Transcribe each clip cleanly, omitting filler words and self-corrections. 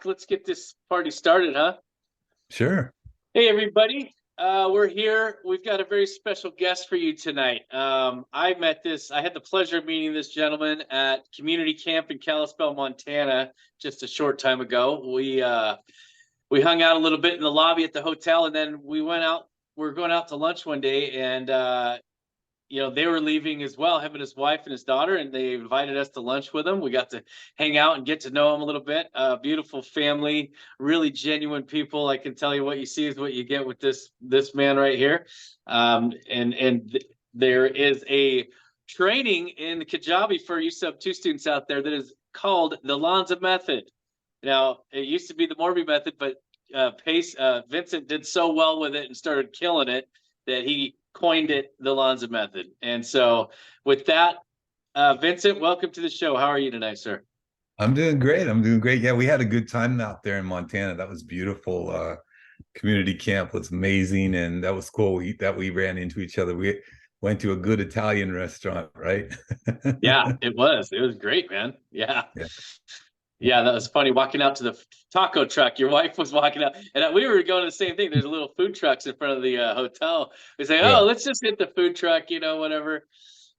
Let's get this party started, huh? Sure. Hey, everybody. We're here. We've got a very special guest for you tonight. I had the pleasure of meeting this gentleman at community camp in Kalispell, Montana, just a short time ago. We hung out a little bit in the lobby at the hotel, and then we went out. We are going out to lunch one day, and they were leaving as well, him and his wife and his daughter, and they invited us to lunch with them. We got to hang out and get to know them a little bit. Beautiful family, really genuine people. I can tell you, what you see is what you get with this man right here. There is a training in Kajabi for you Sub 2 students out there that is called the Lanza method. Now, it used to be the Morby method, but Vincent did so well with it and started killing it that he coined it the Lanza method. And so with that, Vincent, welcome to the show. How are you tonight, sir? I'm doing great. I'm doing great. Yeah, we had a good time out there in Montana. That was beautiful. Community camp was amazing, and that was cool that we ran into each other. We went to a good Italian restaurant, right? Yeah, it was. It was great, man. Yeah. Yeah. Yeah, that was funny. Walking out to the taco truck, your wife was walking out, and we were going to the same thing. There's little food trucks in front of the hotel. We say, Yeah. "Oh, let's just hit the food truck," whatever.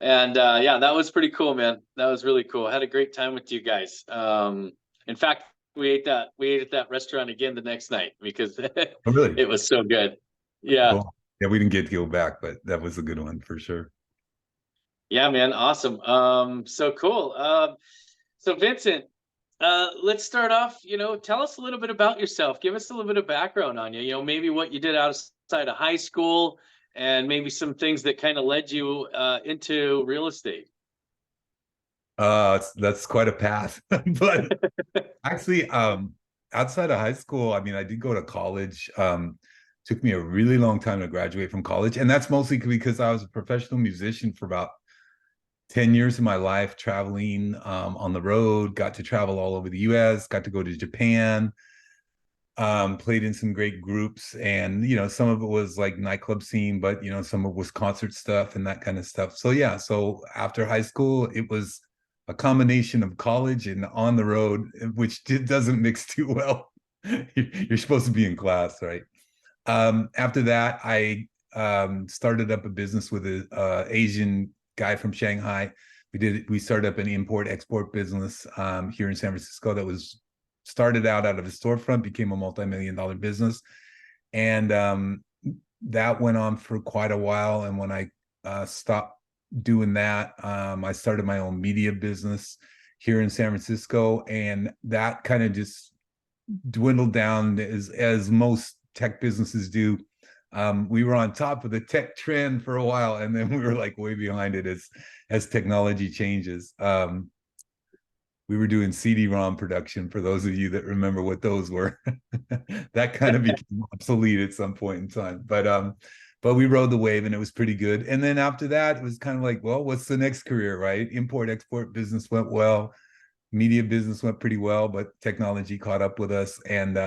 And yeah, that was pretty cool, man. That was really cool. I had a great time with you guys. In fact, we ate at that restaurant again the next night because Oh, really? it was so good. Yeah. Cool. Yeah, we didn't get to go back, but that was a good one for sure. Yeah, man. Awesome. So cool. So Vincent, let's start off, tell us a little bit about yourself. Give us a little bit of background on you, maybe what you did outside of high school and maybe some things that kind of led you into real estate. That's quite a path. But actually, outside of high school, I mean, I did go to college. Took me a really long time to graduate from college, and that's mostly because I was a professional musician for about 10 years of my life, traveling on the road. Got to travel all over the US, got to go to Japan, played in some great groups, and some of it was like nightclub scene, but some of it was concert stuff and that kind of stuff. So yeah, so after high school it was a combination of college and on the road, which doesn't mix too well. You're supposed to be in class, right? After that, I started up a business with a Asian guy from Shanghai. We started up an import export business here in San Francisco that was started out of a storefront, became a multi-million-dollar business, and that went on for quite a while. And when I stopped doing that, I started my own media business here in San Francisco, and that kind of just dwindled down as most tech businesses do. We were on top of the tech trend for a while, and then we were like way behind it as technology changes. We were doing CD-ROM production, for those of you that remember what those were. That kind of became obsolete at some point in time. But we rode the wave, and it was pretty good. And then after that, it was kind of like, well, what's the next career, right? Import export business went well, media business went pretty well, but technology caught up with us. And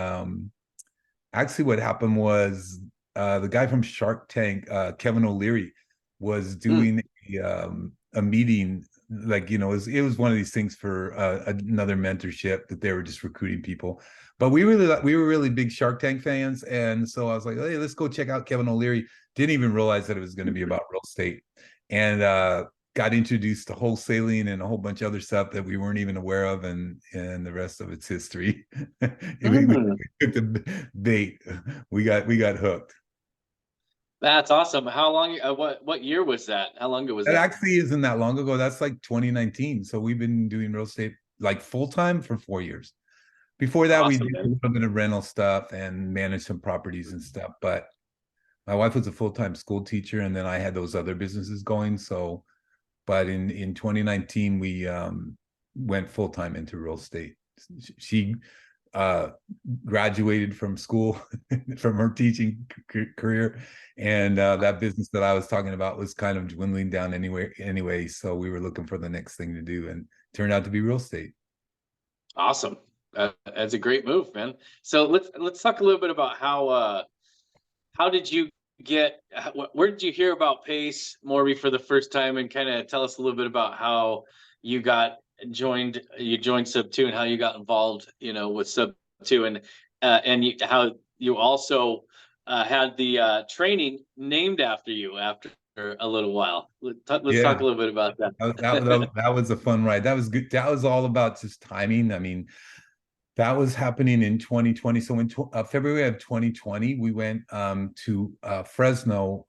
actually, what happened was the guy from Shark Tank, Kevin O'Leary, was doing a meeting. Like, it was one of these things for another mentorship that they were just recruiting people. But we were really big Shark Tank fans, and so I was like, hey, let's go check out Kevin O'Leary. Didn't even realize that it was going to be about real estate, and got introduced to wholesaling and a whole bunch of other stuff that we weren't even aware of, and the rest of it's history. We took the bait. We got hooked. That's awesome. How long? What year was that? How long ago was That that? actually isn't that long ago. That's like 2019. So we've been doing real estate like full time for 4 years. Before that, we Awesome, did a man. little bit of rental stuff and managed some properties and stuff. But my wife was a full-time school teacher, and then I had those other businesses going. So, but in 2019, we went full-time into real estate. She uh, graduated from school from her teaching career, and that business that I was talking about was kind of dwindling down anyway. So we were looking for the next thing to do, and turned out to be real estate. Awesome. That's a great move, man. So let's talk a little bit about how did you where did you hear about Pace Morby for the first time, and kind of tell us a little bit about how you joined Sub 2 and how you got involved, with Sub to, and how you also had the training named after you after a little while. Let's talk a Yeah, little bit about that. that was a fun ride. That was good. That was all about just timing. I mean, that was happening in 2020. So in February of 2020, we went to Fresno.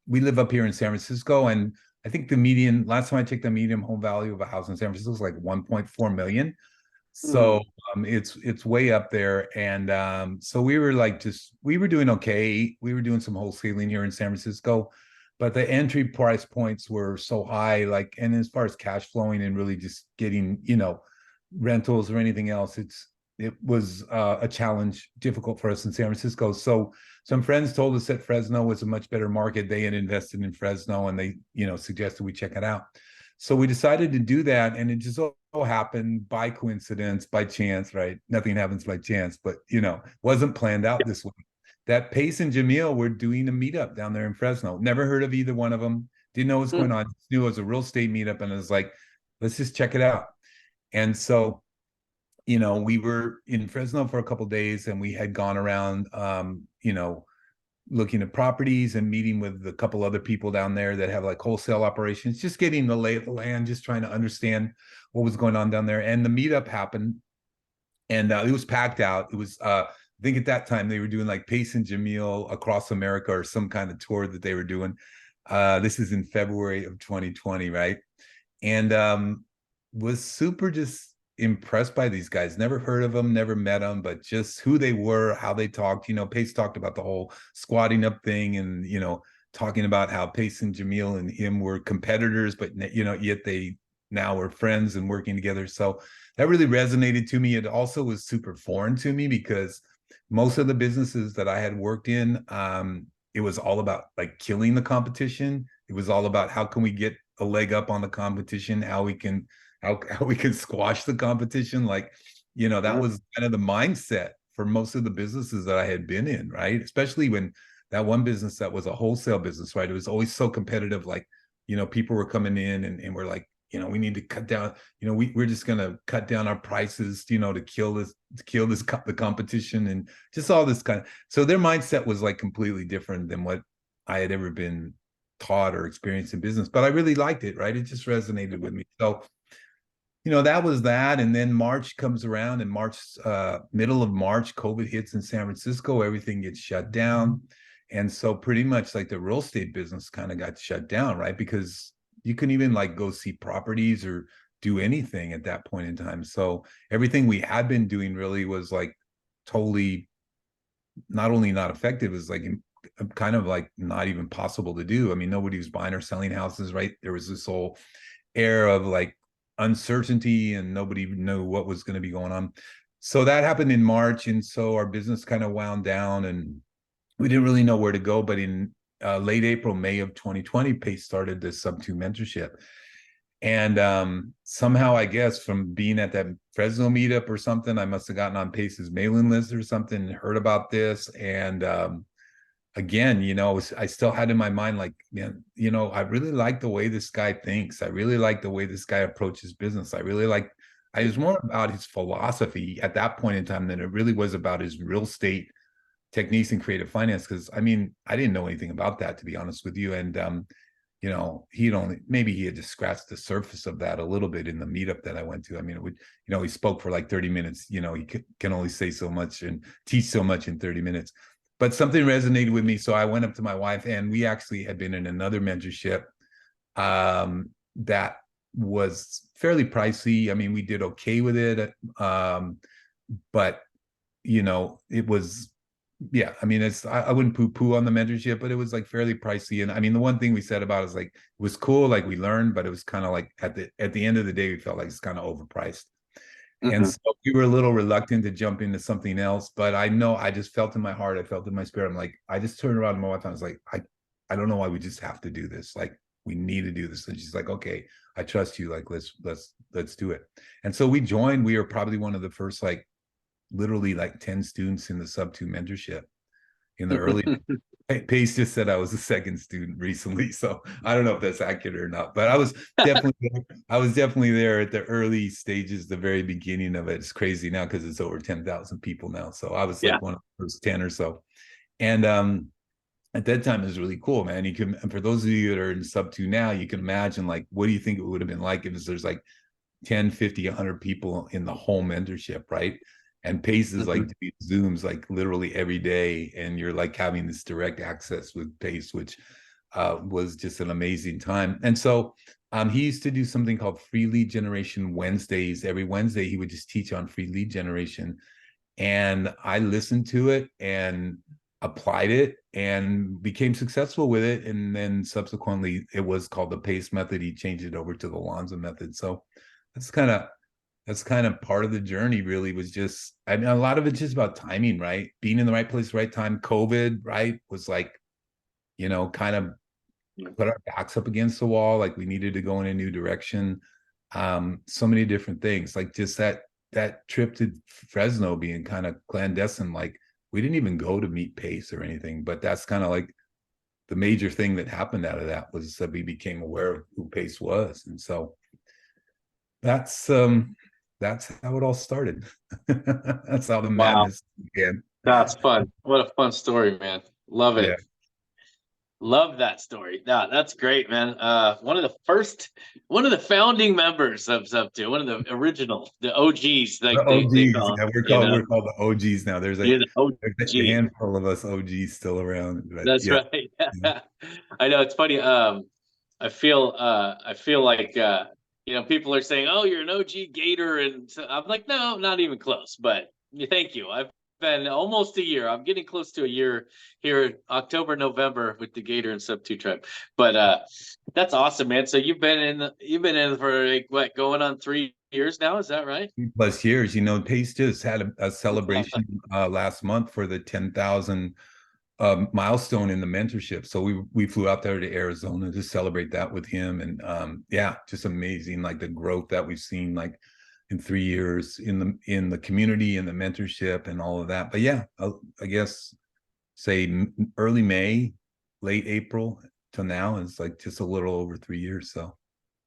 We live up here in San Francisco, and I think the median, last time I checked, the median home value of a house in San Francisco was like 1.4 million. So Mhm. it's way up there. And so we were like, we were doing okay. We were doing some wholesaling here in San Francisco, but the entry price points were so high, like, and as far as cash flowing and really just getting, rentals or anything else, it was a challenge, difficult for us in San Francisco. So some friends told us that Fresno was a much better market. They had invested in Fresno, and they, suggested we check it out. So we decided to do that, and it just so happened by coincidence, by chance, right? Nothing happens by chance, but wasn't planned out this way. That Pace and Jamil were doing a meetup down there in Fresno. Never heard of either one of them. Didn't know what's going on. Just knew it was a real estate meetup, and I was like, let's just check it out. And so, we were in Fresno for a couple of days, and we had gone around, looking at properties and meeting with a couple other people down there that have like wholesale operations, just getting the lay of the land, just trying to understand what was going on down there. And the meetup happened, and it was packed out. It was, I think at that time they were doing like Pace and Jamil across America or some kind of tour that they were doing. This is in February of 2020, right? And was super just impressed by these guys. Never heard of them, never met them, but just who they were, how they talked. Pace talked about the whole squatting up thing, and talking about how Pace and Jamil and him were competitors, but yet they now were friends and working together. So that really resonated to me. It also was super foreign to me because most of the businesses that I had worked in, it was all about like killing the competition. It was all about how can we get a leg up on the competition, how we can squash the competition. Like, that was kind of the mindset for most of the businesses that I had been in, right? Especially when that one business that was a wholesale business, right? It was always so competitive. Like, people were coming in, and we're like, we need to cut down, we're just going to cut down our prices, to kill the competition, and just all this kind of, so their mindset was like completely different than what I had ever been taught or experienced in business, but I really liked it, right? It just resonated with me. So, that was that. And then March comes around, and middle of March, COVID hits in San Francisco, everything gets shut down. And so pretty much like the real estate business kind of got shut down, right? Because you couldn't even like go see properties or do anything at that point in time. So everything we had been doing really was like totally not only not effective, it was like kind of like not even possible to do. I mean, nobody was buying or selling houses, right? There was this whole air of like uncertainty, and nobody knew what was going to be going on. So that happened in March, and so our business kind of wound down, and we didn't really know where to go. But in late April, May of 2020, Pace started the Subto mentorship. And somehow, I guess, from being at that Fresno meetup or something, I must have gotten on Pace's mailing list or something, and heard about this. And again, I still had in my mind, like, man, I really like the way this guy thinks. I really like the way this guy approaches business. I was more about his philosophy at that point in time than it really was about his real estate techniques and creative finance. Cause I mean, I didn't know anything about that, to be honest with you. And, maybe he had just scratched the surface of that a little bit in the meetup that I went to. I mean, he spoke for like 30 minutes, he can only say so much and teach so much in 30 minutes. But something resonated with me. So I went up to my wife, and we actually had been in another mentorship that was fairly pricey. I mean, we did okay with it. But, it was, yeah, I mean, I wouldn't poo-poo on the mentorship, but it was like fairly pricey. And I mean, the one thing we said about it is like, it was cool, like we learned, but it was kind of like at the end of the day, we felt like it's kind of overpriced. And so we were a little reluctant to jump into something else, but I know I just felt in my heart, I felt in my spirit. I'm like, I just turned around to my wife, and I was like, I don't know why we just have to do this. Like, we need to do this. And she's like, okay, I trust you. Like, let's do it. And so we joined. We were probably one of the first, like literally like 10 students in the Subto mentorship. in the early. Pace just said I was a second student recently, so I don't know if that's accurate or not. But I was definitely there at the early stages, the very beginning of it. It's crazy now because it's over 10,000 people now. So I was Yeah. like one of the first 10 or so. And at that time it was really cool, man. You can, and for those of you that are in sub two now, you can imagine like what do you think it would have been like if there's like 10, 50, 100 people in the whole mentorship, right? And Pace is like doing Zooms like literally every day, and you're like having this direct access with Pace, which was just an amazing time. And so he used to do something called Free Lead Generation Wednesdays. Every Wednesday, he would just teach on free lead generation. And I listened to it and applied it and became successful with it. And then subsequently, it was called the Pace method. He changed it over to the Lanza method. So that's kind of part of the journey. Really was just, I mean, a lot of it's just about timing, right? Being in the right place, right time. COVID, right, was like, kind of put our backs up against the wall, like we needed to go in a new direction. So many different things, like just that trip to Fresno being kind of clandestine, like we didn't even go to meet Pace or anything, but that's kind of like the major thing that happened out of that was that we became aware of who Pace was. And so that's how it all started. That's how the Wow. madness began. That's fun. What a fun story, man. Love Yeah. it. Love that story. Yeah, that's great, man. One of the founding members of Subto, one of the original, the OGs, The like they OGs. call Yeah, them, you know. we're called the OGs now. You're the There's a OG. handful of us OGs still around. But That's yeah. right. I know it's funny. I feel like people are saying, "Oh, you're an OG Gator," and so I'm like, "No, not even close." But thank you. I've been almost a year. I'm getting close to a year here, October, November, with the Gator and Sub Two tribe. But that's awesome, man. So you've been in for like, what, going on 3 years now? Is that right? Plus years, Pace just had a celebration last month for the 10,000 milestone in the mentorship. So we flew out there to Arizona to celebrate that with him. And yeah, just amazing, like the growth that we've seen like in 3 years in the community and the mentorship and all of that. But yeah, I guess say early May, late April to now is like just a little over 3 years. So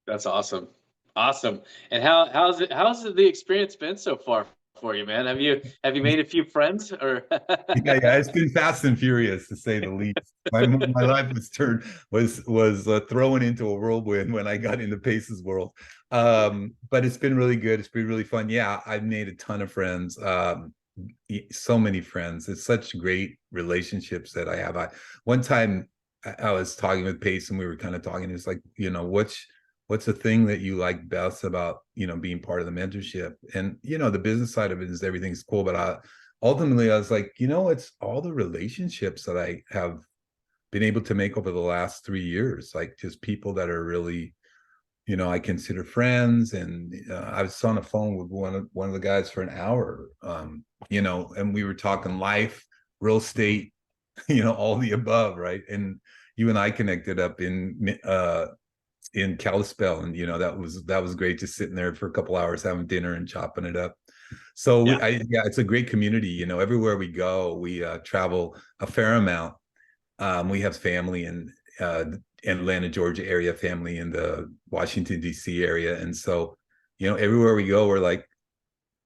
That's awesome. Awesome. And how's the experience been so far for you, man? Have you made a few friends or yeah, it's been fast and furious to say the least. My life was thrown into a whirlwind when I got into Pace's world. But it's been really good. It's been really fun. Yeah, I've made a ton of friends. So many friends. It's such great relationships that I have. One time I was talking with Pace and we were kind of talking. It's like, what's the thing that you like best about being part of the mentorship? And the business side of it is everything's cool, but ultimately I was like, it's all the relationships that I have been able to make over the last 3 years, like just people that are really, I consider friends. And I was on the phone with one of the guys for an hour, and we were talking life, real estate, all the above, right? And you and I connected up in Kalispell, and that was great, just sitting there for a couple hours having dinner and chopping it up. So yeah. yeah, it's a great community. Everywhere we go, we travel a fair amount. We have family in Atlanta, Georgia area, family in the Washington D.C. area, and so everywhere we go,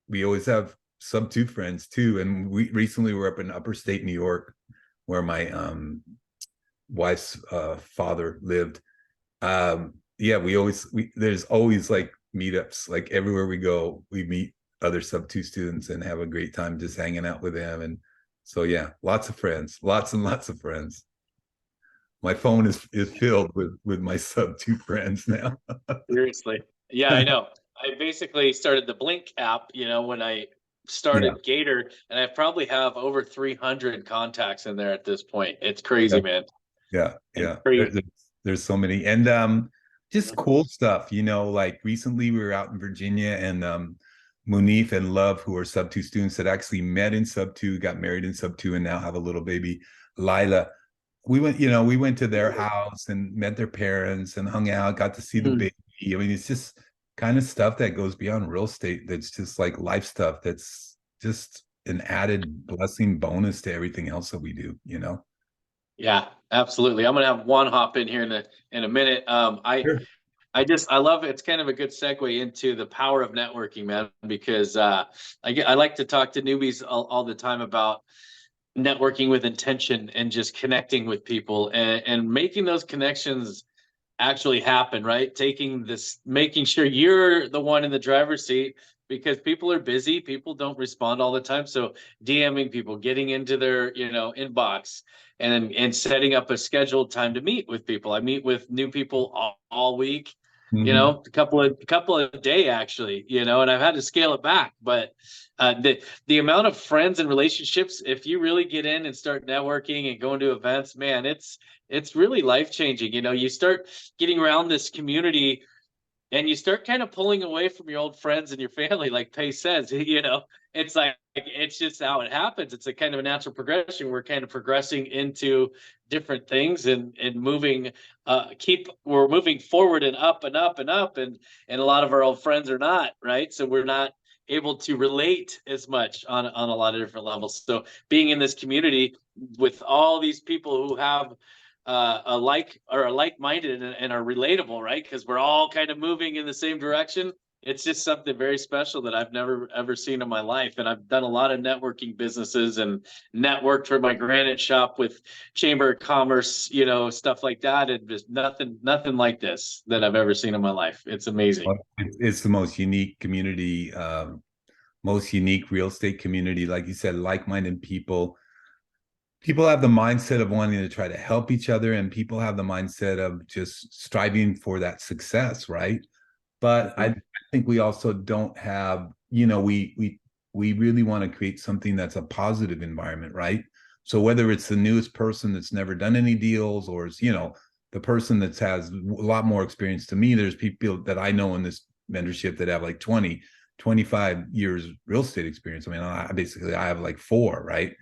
we always have sub two friends too. And we recently were up in upstate New York, where my wife's father lived. Yeah, there's always like meetups, like everywhere we go, we meet other sub two students and have a great time just hanging out with them. And so yeah, lots of friends, lots and lots of friends. My phone is filled with my sub two friends now. Seriously. Yeah, I know. I basically started the Blink app, when I Yeah, started Gator, and I probably have over 300 contacts in there at this point. It's yeah, crazy, man. yeah, And yeah. crazy. There's so many, and just cool stuff. Like recently we were out in Virginia, and Munif and Love, who are sub two students that actually met in sub two, got married in sub two, and now have a little baby, Lila. We went to their house and met their parents and hung out, got to see the Mhm. baby. I mean, it's just kind of stuff that goes beyond real estate. That's just like life stuff. That's just an added blessing bonus to everything else that we do, you know? Yeah, absolutely. I'm gonna have one hop in here in a minute. Sure. I love it. It's kind of a good segue into the power of networking, man, because I like to talk to newbies all the time about networking with intention and just connecting with people and making those connections actually happen, right? Making sure you're the one in the driver's seat because people are busy. People don't respond all the time. So DMing people, getting into their, inbox and setting up a scheduled time to meet with people. I meet with new people all week, Mhm. a couple of day actually, and I've had to scale it back, but the amount of friends and relationships, if you really get in and start networking and going to events, man, it's really life changing. You start getting around this community and you start kind of pulling away from your old friends and your family, like Pace says. It's like it's just how it happens. It's a kind of a natural progression. We're kind of progressing into different things and moving we're moving forward and up and up and up, and a lot of our old friends are not, right? So we're not able to relate as much on a lot of different levels. So being in this community with all these people who have are like-minded and are relatable, right? Because we're all kind of moving in the same direction. It's just something very special that I've never ever seen in my life. And I've done a lot of networking businesses and networked for my granite shop with Chamber of Commerce, stuff like that. And just nothing like this that I've ever seen in my life. It's amazing. It's the most unique community, most unique real estate community. Like you said, like-minded people. People have the mindset of wanting to try to help each other, and people have the mindset of just striving for that success, right? But I think we also don't have, we really want to create something that's a positive environment, right? So whether it's the newest person that's never done any deals, or it's, the person that has a lot more experience to me, there's people that I know in this mentorship that have like 20, 25 years real estate experience. I mean, I have like 4, right?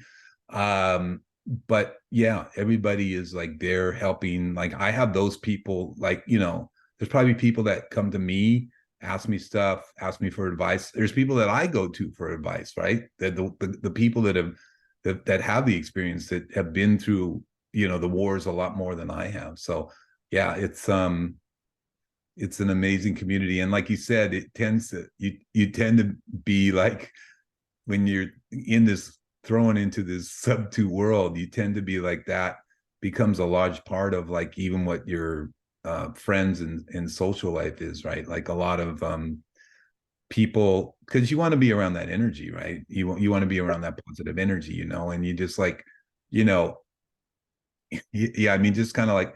But yeah, everybody is like there helping. Like I have those people, like, there's probably people that come to me, ask me stuff, ask me for advice. There's people that I go to for advice, right? The people that have the experience, that have been through, the wars a lot more than I have. So yeah, it's an amazing community. And like you said, you tend to be like, when you're in this thrown into this Subto world, you tend to be like, that becomes a large part of like even what your friends and social life is, right? Like a lot of people, because you want to be around that energy, right? You want to be around that positive energy, and you just like, you know, yeah, I mean, just kind of like,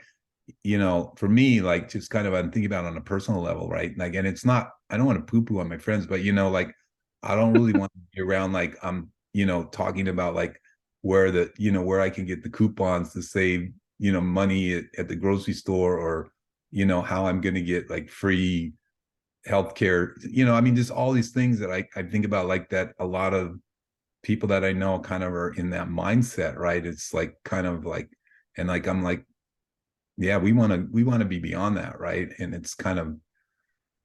for me, like just kind of, I'm thinking about it on a personal level, right? Like, and it's not, I don't want to poo-poo on my friends, but like, I don't really want to be around like I'm, talking about like where I can get the coupons to save, money at the grocery store, or, how I'm gonna get like free healthcare. I mean, just all these things that I think about, like that a lot of people that I know kind of are in that mindset, right? It's like kind of like, and like I'm like, yeah, we want to be beyond that, right? And it's kind of,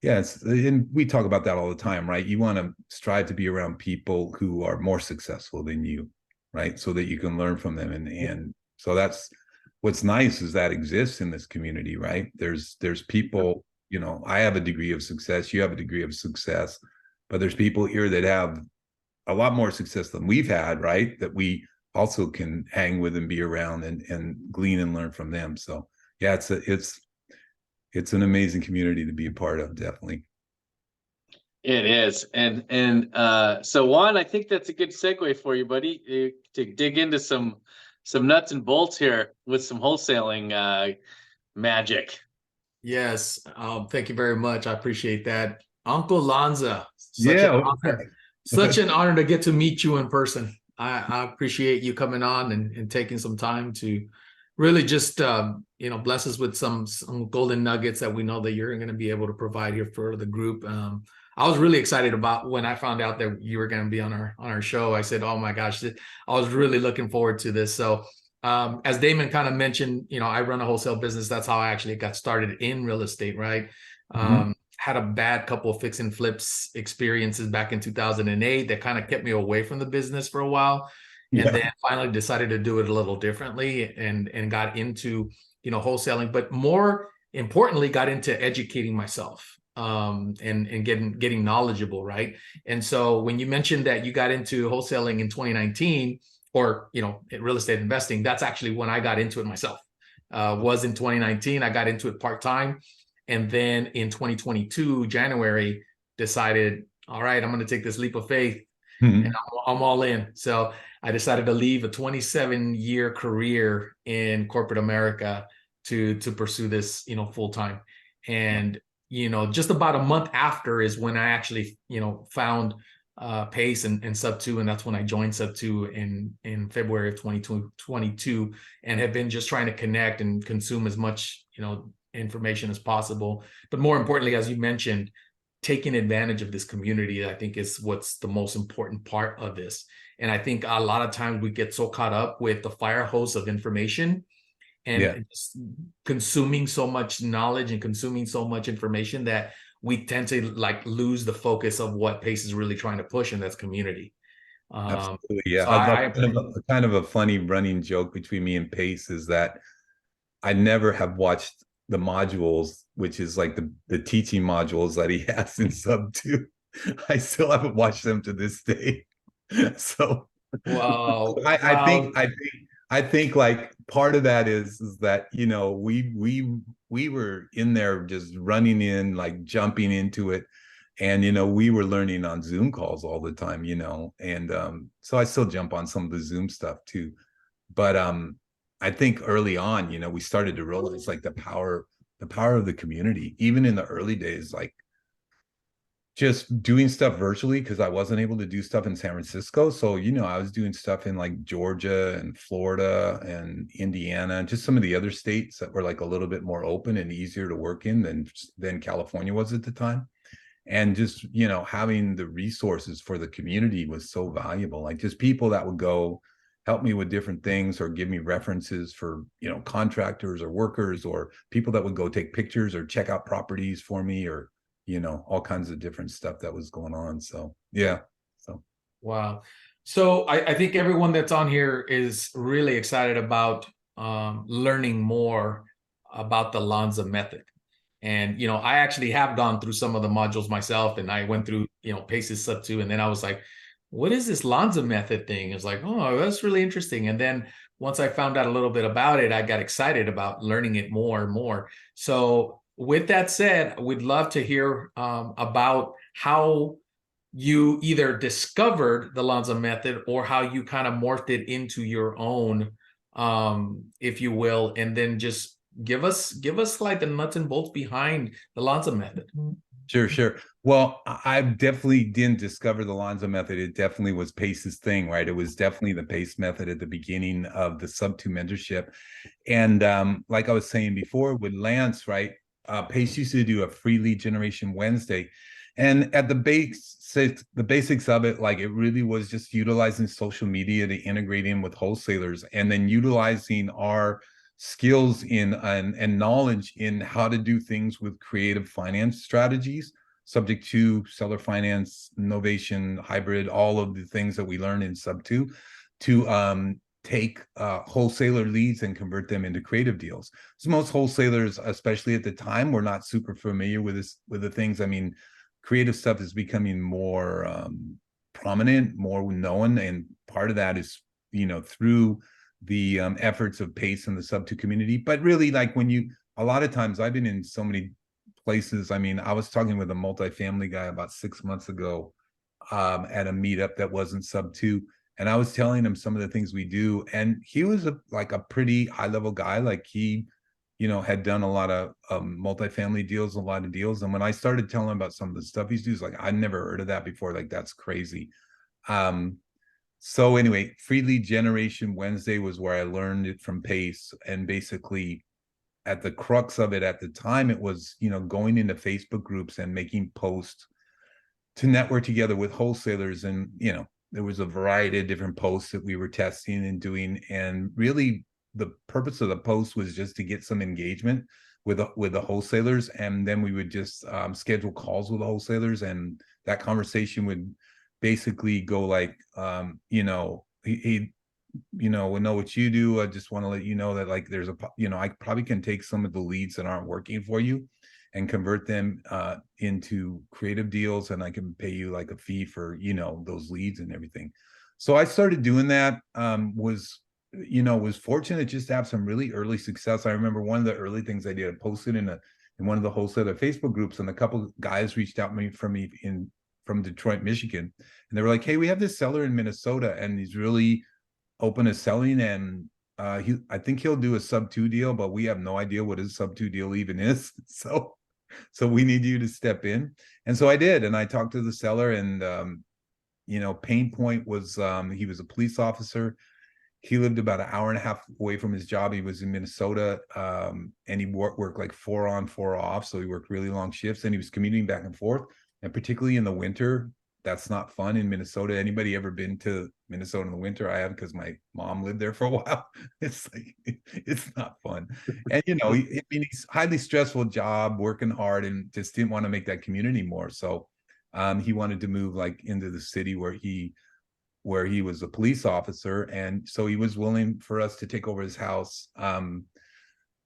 yeah, and we talk about that all the time, right? You want to strive to be around people who are more successful than you, right? So that you can learn from them. And so that's what's nice, is that exists in this community, right? There's people, I have a degree of success, you have a degree of success, but there's people here that have a lot more success than we've had, right? That we also can hang with and be around and glean and learn from them. So yeah, it's an amazing community to be a part of, definitely. It is. And so Juan, I think that's a good segue for you, buddy, to dig into some nuts and bolts here with some wholesaling magic. Yes, thank you very much. I appreciate that. Uncle Lanza, such an Yeah. honor. Such an honor to get to meet you in person. I appreciate you coming on and taking some time to really just bless us with some golden nuggets that we know that you're going to be able to provide here for the group. I was really excited about when I found out that you were going to be on our show. I said, "Oh my gosh, I was really looking forward to this." So as Damon kind of mentioned, I run a wholesale business. That's how I actually got started in real estate, right? Mhm. had a bad couple of fix and flips experiences back in 2008 that kind of kept me away from the business for a while. And then finally decided to do it a little differently and got into, wholesaling, but more importantly, got into educating myself and getting knowledgeable, right? And so when you mentioned that you got into wholesaling in 2019 or, real estate investing, that's actually when I got into it myself. Was in 2019. I got into it part-time. And then in 2022, January, decided, all right, I'm going to take this leap of faith and I'm all in. So I decided to leave a 27-year career in corporate America to pursue this, full-time. And, just about a month after is when I actually, found Pace and Subto, and that's when I joined Subto in February of 2022, and have been just trying to connect and consume as much, information as possible. But more importantly, as you mentioned, taking advantage of this community, I think, is what's the most important part of this. And I think a lot of times we get so caught up with the fire hose of information and just consuming so much knowledge and consuming so much information that we tend to lose the focus of what Pace is really trying to push, and that's community. Absolutely, yeah. So kind of a funny running joke between me and Pace is that I never have watched the modules, which is like the teaching modules that he has in Subto. I still haven't watched them to this day. So I think like part of that is that we were in there just running in, like jumping into it, and we were learning on Zoom calls all the time, and so I still jump on some of the Zoom stuff too. But I think early on, we started to realize like the power of the community, even in the early days, like just doing stuff virtually, because I wasn't able to do stuff in San Francisco. So, I was doing stuff in like Georgia and Florida and Indiana, and just some of the other states that were like a little bit more open and easier to work in than California was at the time. And just, having the resources for the community was so valuable. Like just people that would go help me with different things or give me references for, contractors or workers, or people that would go take pictures or check out properties for me, or, all kinds of different stuff that was going on. So, yeah. So, wow. So I think everyone that's on here is really excited about learning more about the Lanza method. And, I actually have gone through some of the modules myself, and I went through, Pace's Subto, and then I was like, what is this Lanza method thing? It's like, oh, that's really interesting. And then once I found out a little bit about it, I got excited about learning it more and more. So with that said, we'd love to hear about how you either discovered the Lanza method or how you kind of morphed it into your own, if you will, and then just give us like the nuts and bolts behind the Lanza method. Sure. Well, I definitely didn't discover the Lanza method. It definitely was Pace's thing, right? It was definitely the Pace method at the beginning of the Subto mentorship. And like I was saying before with Lance, right? Pace used to do a free lead generation Wednesday. And at the basics of it, like it really was just utilizing social media to integrate in with wholesalers, and then utilizing our skills in and knowledge in how to do things with creative finance strategies, subject to seller finance, novation, hybrid, all of the things that we learn in Subto, to take wholesaler leads and convert them into creative deals. So most wholesalers, especially at the time, were not super familiar with the things. I mean, creative stuff is becoming more prominent, more known, and part of that is through the efforts of Pace and the Subto community. But really, like a lot of times I've been in so many places. I mean, I was talking with a multifamily guy about 6 months ago at a meetup that wasn't Subto, and I was telling him some of the things we do, and he was a pretty high level guy. Like he, had done a lot of multifamily deals, a lot of deals. And when I started telling him about some of the stuff he's doing, he's like, I never heard of that before. Like, that's crazy. So anyway, free lead generation Wednesday was where I learned it from Pace. And basically at the crux of it at the time, it was, going into Facebook groups and making posts to network together with wholesalers. And, there was a variety of different posts that we were testing and doing. And really the purpose of the post was just to get some engagement with the wholesalers, and then we would just schedule calls with the wholesalers, and that conversation would basically go like, he we know what you do. I just want to let you know that like there's I probably can take some of the leads that aren't working for you and convert them into creative deals, and I can pay you like a fee for those leads and everything. So I started doing that. Was fortunate just to have some really early success. I remember one of the early things I did, I posted in one of the wholesaler Facebook groups, and a couple of guys reached out from Detroit, Michigan, and they were like, "Hey, we have this seller in Minnesota, and he's really open to selling, and I think he'll do a sub-2 deal, but we have no idea what his sub-2 deal even is. So we need you to step in." And so I did, and I talked to the seller, and pain point was he was a police officer. He lived about an hour and a half away from his job. He was in Minnesota, and he worked like 4 on, 4 off. So he worked really long shifts, and he was commuting back and forth. And particularly in the winter, that's not fun in Minnesota. Anybody ever been to Minnesota in the winter? I have, because my mom lived there for a while. It's like, it's not fun. And, he's highly stressful job, working hard, and just didn't want to make that commute anymore. So he wanted to move like into the city where he was a police officer. And so he was willing for us to take over his house,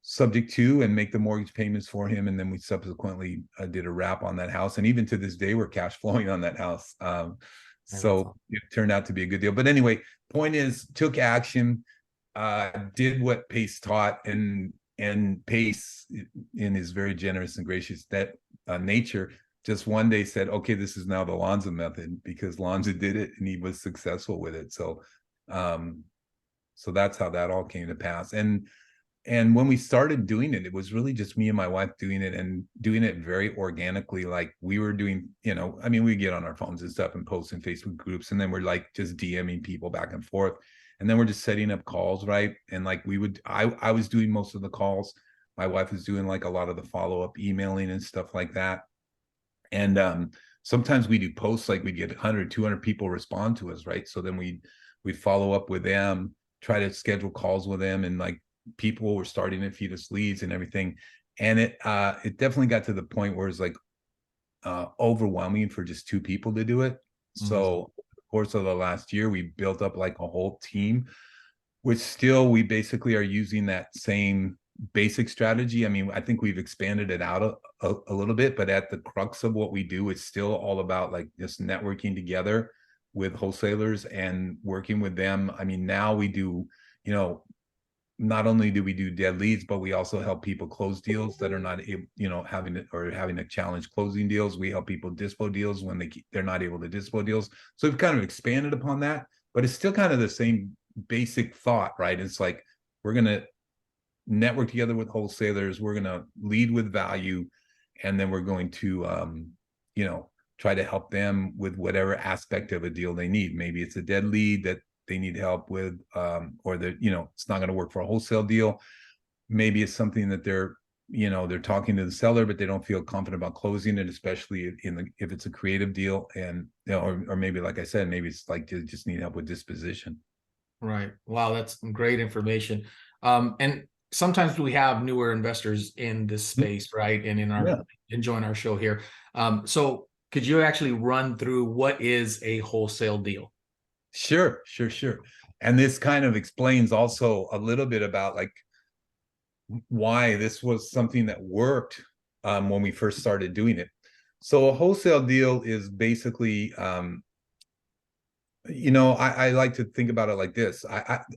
subject to, and make the mortgage payments for him. And then we subsequently did a wrap on that house. And even to this day, we're cash flowing on that house. So it turned out to be a good deal. But anyway, point is, took action, did what Pace taught, and Pace, in his very generous and gracious nature, just one day said, "Okay, this is now the Lanza method," because Lanza did it and he was successful with it. So that's how that all came to pass. And when we started doing it, it was really just me and my wife doing it, and doing it very organically. Like we were doing, we get on our phones and stuff and post in Facebook groups, and then we're like just DMing people back and forth. And then we're just setting up calls, right? And like I was doing most of the calls. My wife was doing like a lot of the follow-up emailing and stuff like that. And sometimes we do posts, like we get 100, 200 people respond to us, right? So then we'd follow up with them, try to schedule calls with them, and like people were starting to feed us leads and everything. And it definitely got to the point where it's like overwhelming for just 2 people to do it. Mm-hmm. So over the course of the last year, we built up like a whole team, which still we basically are using that same basic strategy. I mean, I think we've expanded it out a little bit, but at the crux of what we do, it's still all about like just networking together with wholesalers and working with them. I mean, now we do, not only do we do dead leads, but we also help people close deals that are not able, having a challenge closing deals. We help people dispo deals when they're not able to dispo deals. So we've kind of expanded upon that, but it's still kind of the same basic thought, right? It's like, we're going to network together with wholesalers, we're going to lead with value, and then we're going to try to help them with whatever aspect of a deal they need. Maybe it's a dead lead that they need help with, or that it's not going to work for a wholesale deal. Maybe it's something that they're talking to the seller, but they don't feel confident about closing it, especially if it's a creative deal. And or maybe, like I said, maybe it's like they just need help with disposition. Right. Wow, that's great information. And sometimes we have newer investors in this space, right? And enjoying our show here. So could you actually run through what is a wholesale deal? Sure. And this kind of explains also a little bit about like why this was something that worked when we first started doing it. So a wholesale deal is basically, I like to think about it like this.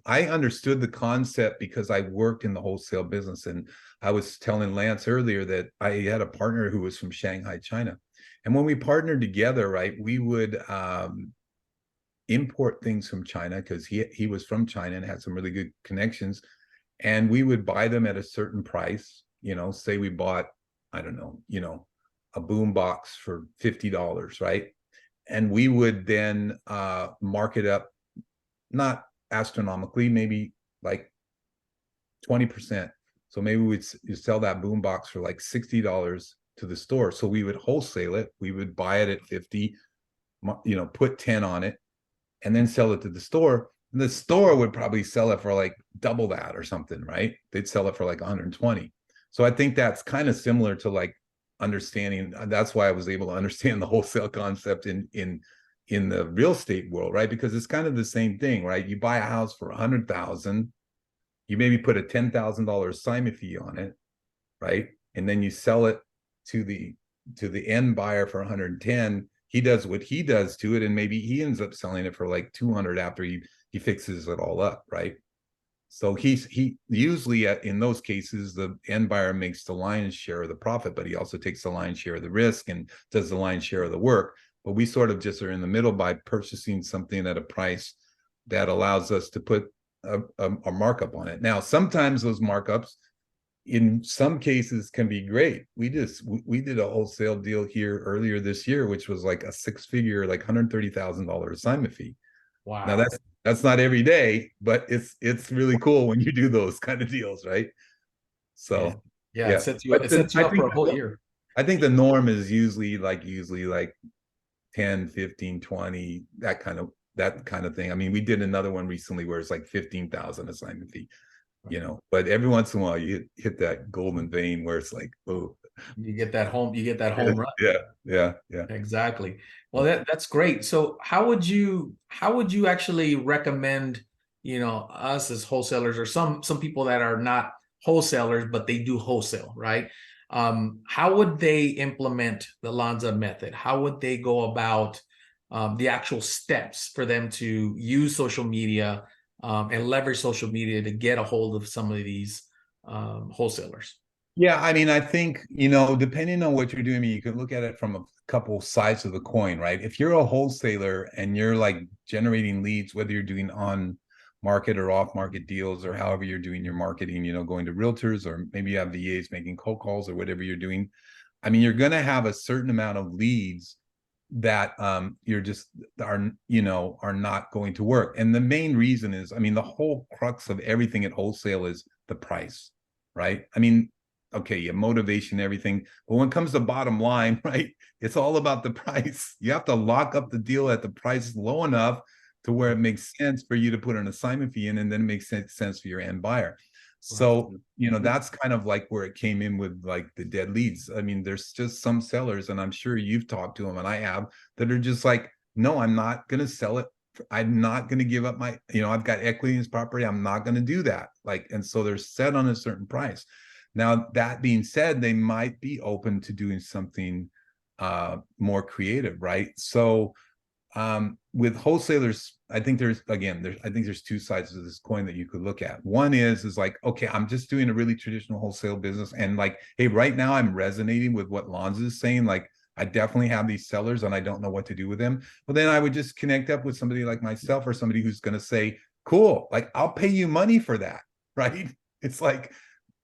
I understood the concept because I worked in the wholesale business, and I was telling Lance earlier that I had a partner who was from Shanghai, China. And when we partnered together, right, we would import things from China, because he was from China and had some really good connections, and we would buy them at a certain price. Say we bought, I don't know, a boom box for $50, right? And we would then mark it up, not astronomically, maybe like 20%. So maybe we'd sell that boom box for like $60 to the store. So we would wholesale it. We would buy it at 50, put 10 on it, and then sell it to the store. And the store would probably sell it for like double that or something, right? They'd sell it for like 120. So I think that's kind of similar to like understanding. That's why I was able to understand the wholesale concept in the real estate world, right? Because it's kind of the same thing, right? You buy a house for 100,000, you maybe put a $10,000 assignment fee on it, right? And then you sell it to the end buyer for 110. He does what he does to it, and maybe he ends up selling it for like 200 after he fixes it all up, right? So he usually in those cases, the end buyer makes the lion's share of the profit, but he also takes the lion's share of the risk and does the lion's share of the work. But we sort of just are in the middle by purchasing something at a price that allows us to put a markup on it. Now, sometimes those markups in some cases can be great. We did a wholesale deal here earlier this year, which was like a 6-figure, like $130,000 assignment fee. Wow. Now that's not every day, but it's really cool when you do those kind of deals, right? So yeah. It sets you up for a whole year. I think the norm is usually like 10, 15, 20, that kind of thing. I mean, we did another one recently where it's like 15,000 assignment fee, you know, but every once in a while you hit that golden vein where it's like, oh, you get that home run. Yeah. Exactly. Well, that's great. So how would you actually recommend, us as wholesalers, or some people that are not wholesalers, but they do wholesale, right? How would they implement the Lanza method? How would they go about the actual steps for them to use social media and leverage social media to get a hold of some of these wholesalers? Yeah, I mean, I think, depending on what you're doing, I mean, you can look at it from a couple sides of the coin, right? If you're a wholesaler and you're like generating leads, whether you're doing on market or off market deals, or however you're doing your marketing, going to realtors, or maybe you have VAs making cold calls, or whatever you're doing. I mean, you're going to have a certain amount of leads that you're just are not going to work. And the main reason is, I mean, the whole crux of everything at wholesale is the price, right? I mean, okay, you have motivation, everything, but when it comes to bottom line, right, it's all about the price. You have to lock up the deal at the price low enough to where it makes sense for you to put an assignment fee in, and then it makes sense for your end buyer. So, that's kind of like where it came in with like the dead leads. I mean, there's just some sellers, and I'm sure you've talked to them, and I have, that are just like, no, I'm not going to sell it. I'm not going to give up my, I've got equity in this property. I'm not going to do that. Like, and so they're set on a certain price. Now, that being said, they might be open to doing something more creative, right? So with wholesalers, I think there's two sides of this coin that you could look at. One is like, okay, I'm just doing a really traditional wholesale business, and like, hey, right now I'm resonating with what Lanza is saying. Like, I definitely have these sellers and I don't know what to do with them. But then I would just connect up with somebody like myself, or somebody who's going to say, cool, like, I'll pay you money for that, right? It's like,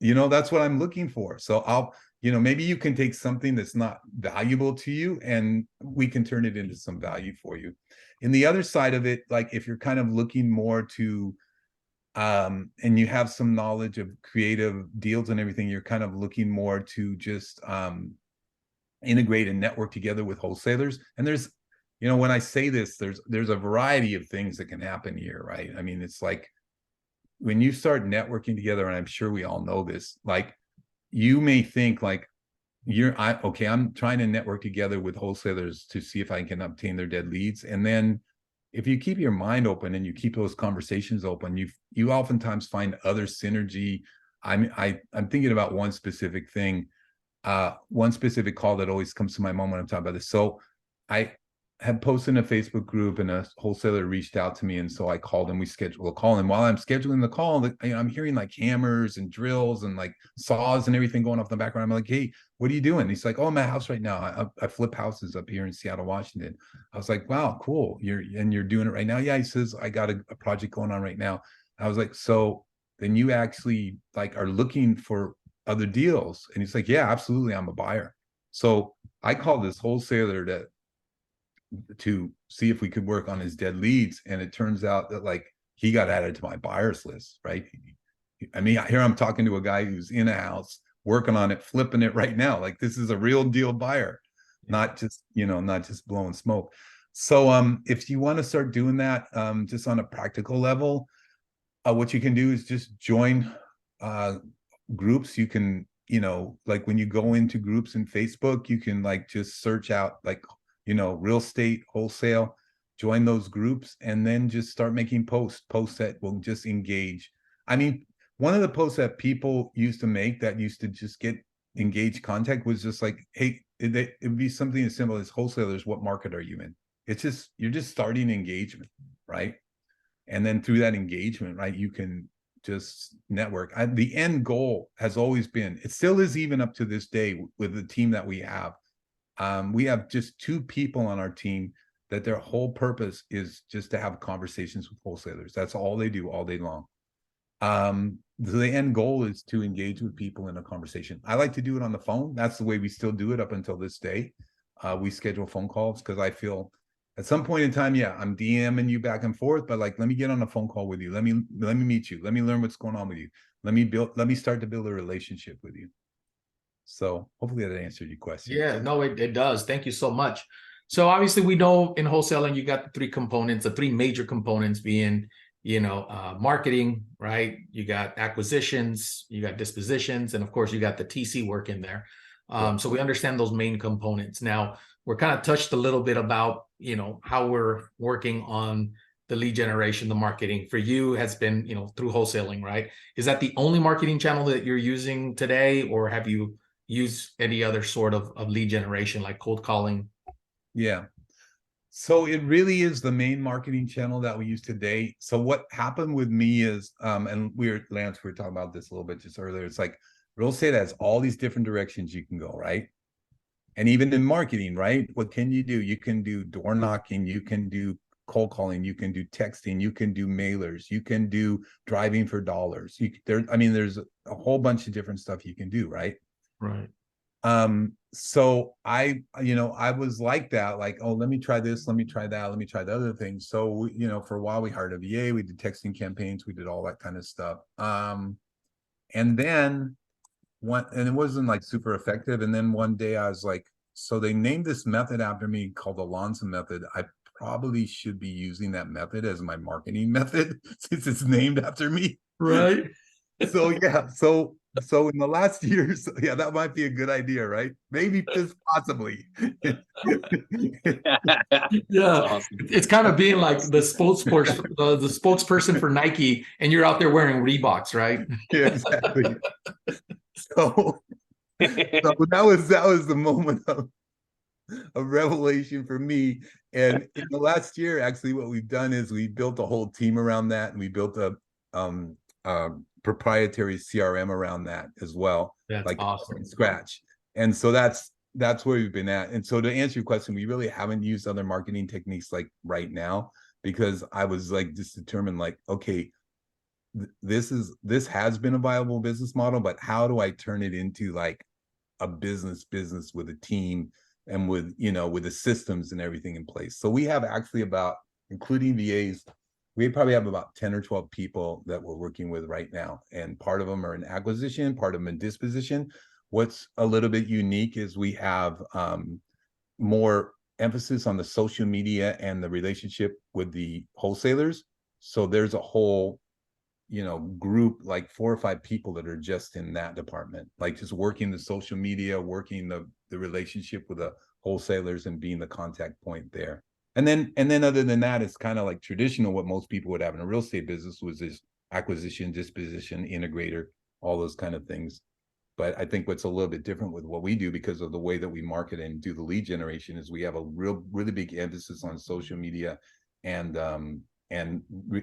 that's what I'm looking for. So I'll, maybe you can take something that's not valuable to you and we can turn it into some value for you. And the other side of it, like if you're kind of looking more to, and you have some knowledge of creative deals and everything, you're kind of looking more to just integrate and network together with wholesalers. And there's, when I say this, there's a variety of things that can happen here, right? I mean, it's like, when you start networking together, and I'm sure we all know this, like you may think like I'm trying to network together with wholesalers to see if I can obtain their dead leads. And then if you keep your mind open and you keep those conversations open, you oftentimes find other synergy. I'm thinking about one specific thing, one specific call that always comes to my mind when I'm talking about this. So I had posted in a Facebook group, and a wholesaler reached out to me, and so I called him. We scheduled a call, and while I'm scheduling the call, I'm hearing like hammers and drills and like saws and everything going off in the background. I'm like, hey, what are you doing? And he's like, oh, I'm at a house right now. I flip houses up here in Seattle, Washington. I was like, wow, cool. You're doing it right now? Yeah. He says, I got a project going on right now. I was like, so then you actually like are looking for other deals? And he's like, yeah, absolutely. I'm a buyer. So I called this wholesaler to see if we could work on his dead leads, and it turns out that like he got added to my buyers list, right? I mean, here I'm talking to a guy who's in a house working on it, flipping it right now. Like, this is a real deal buyer, not just blowing smoke. So if you want to start doing that, just on a practical level, what you can do is just join groups. You can you know, like when you go into groups in Facebook, you can like just search out like, you know, real estate wholesale, join those groups, and then just start making posts that will just engage. I mean, one of the posts that people used to make that used to just get engaged contact was just like, hey, it'd be something as simple as, wholesalers, what market are you in? It's just, you're just starting engagement, right? And then through that engagement, right, you can just network. The end goal has always been, it still is even up to this day with the team that we have. We have just 2 people on our team that their whole purpose is just to have conversations with wholesalers. That's all they do all day long. The end goal is to engage with people in a conversation. I like to do it on the phone. That's the way we still do it up until this day. We schedule phone calls because I feel at some point in time, yeah, I'm DMing you back and forth, but like, let me get on a phone call with you. Let me meet you. Let me learn what's going on with you. Let me start to build a relationship with you. So hopefully that answered your question. Yeah, no, it does. Thank you so much. So obviously we know in wholesaling, you got the 3 components, the 3 major components being, you know, marketing, right? You got acquisitions, you got dispositions, and of course you got the TC work in there. So we understand those main components. Now we're kind of touched a little bit about, you know, how we're working on the lead generation, the marketing for you has been, you know, through wholesaling, right? Is that the only marketing channel that you're using today, or have you used any other sort of lead generation like cold calling? Yeah. So it really is the main marketing channel that we use today. So what happened with me is, and Lance, we were talking about this a little bit just earlier. It's like real estate has all these different directions you can go, right? And even in marketing, right? What can you do? You can do door knocking, you can do cold calling, you can do texting, you can do mailers, you can do driving for dollars. I mean, there's a whole bunch of different stuff you can do, right? Right. So I was like that, like, oh, let me try this, let me try that, let me try the other thing. So, you know, for a while we hired a VA, we did texting campaigns, we did all that kind of stuff. And then and it wasn't like super effective. And then one day I was like, so they named this method after me called the Lanza method. I probably should be using that method as my marketing method since it's named after me. Right. So yeah, so in the last years, yeah, that might be a good idea, right? Maybe just possibly. Yeah, awesome. it's kind of being like the spokesperson for Nike, and you're out there wearing Reeboks, right? Yeah, exactly. So that was the moment of revelation for me. And in the last year, actually, what we've done is we built a whole team around that, and we built a proprietary CRM around that as well. That's like awesome. from scratch. And so that's where we've been at. And so to answer your question, we really haven't used other marketing techniques like right now, because I was like just determined, like, okay, this has been a viable business model, but how do I turn it into like a business with a team and with, you know, with the systems and everything in place. So we have actually about, including VAs, we probably have about 10 or 12 people that we're working with right now. And part of them are in acquisition, part of them in disposition. What's a little bit unique is we have more emphasis on the social media and the relationship with the wholesalers. So there's a whole, you know, group, like 4 or 5 people that are just in that department, like just working the social media, working the relationship with the wholesalers and being the contact point there. And then other than that, it's kind of like traditional, what most people would have in a real estate business was this acquisition, disposition, integrator, all those kind of things. But I think what's a little bit different with what we do, because of the way that we market and do the lead generation, is we have a really big emphasis on social media and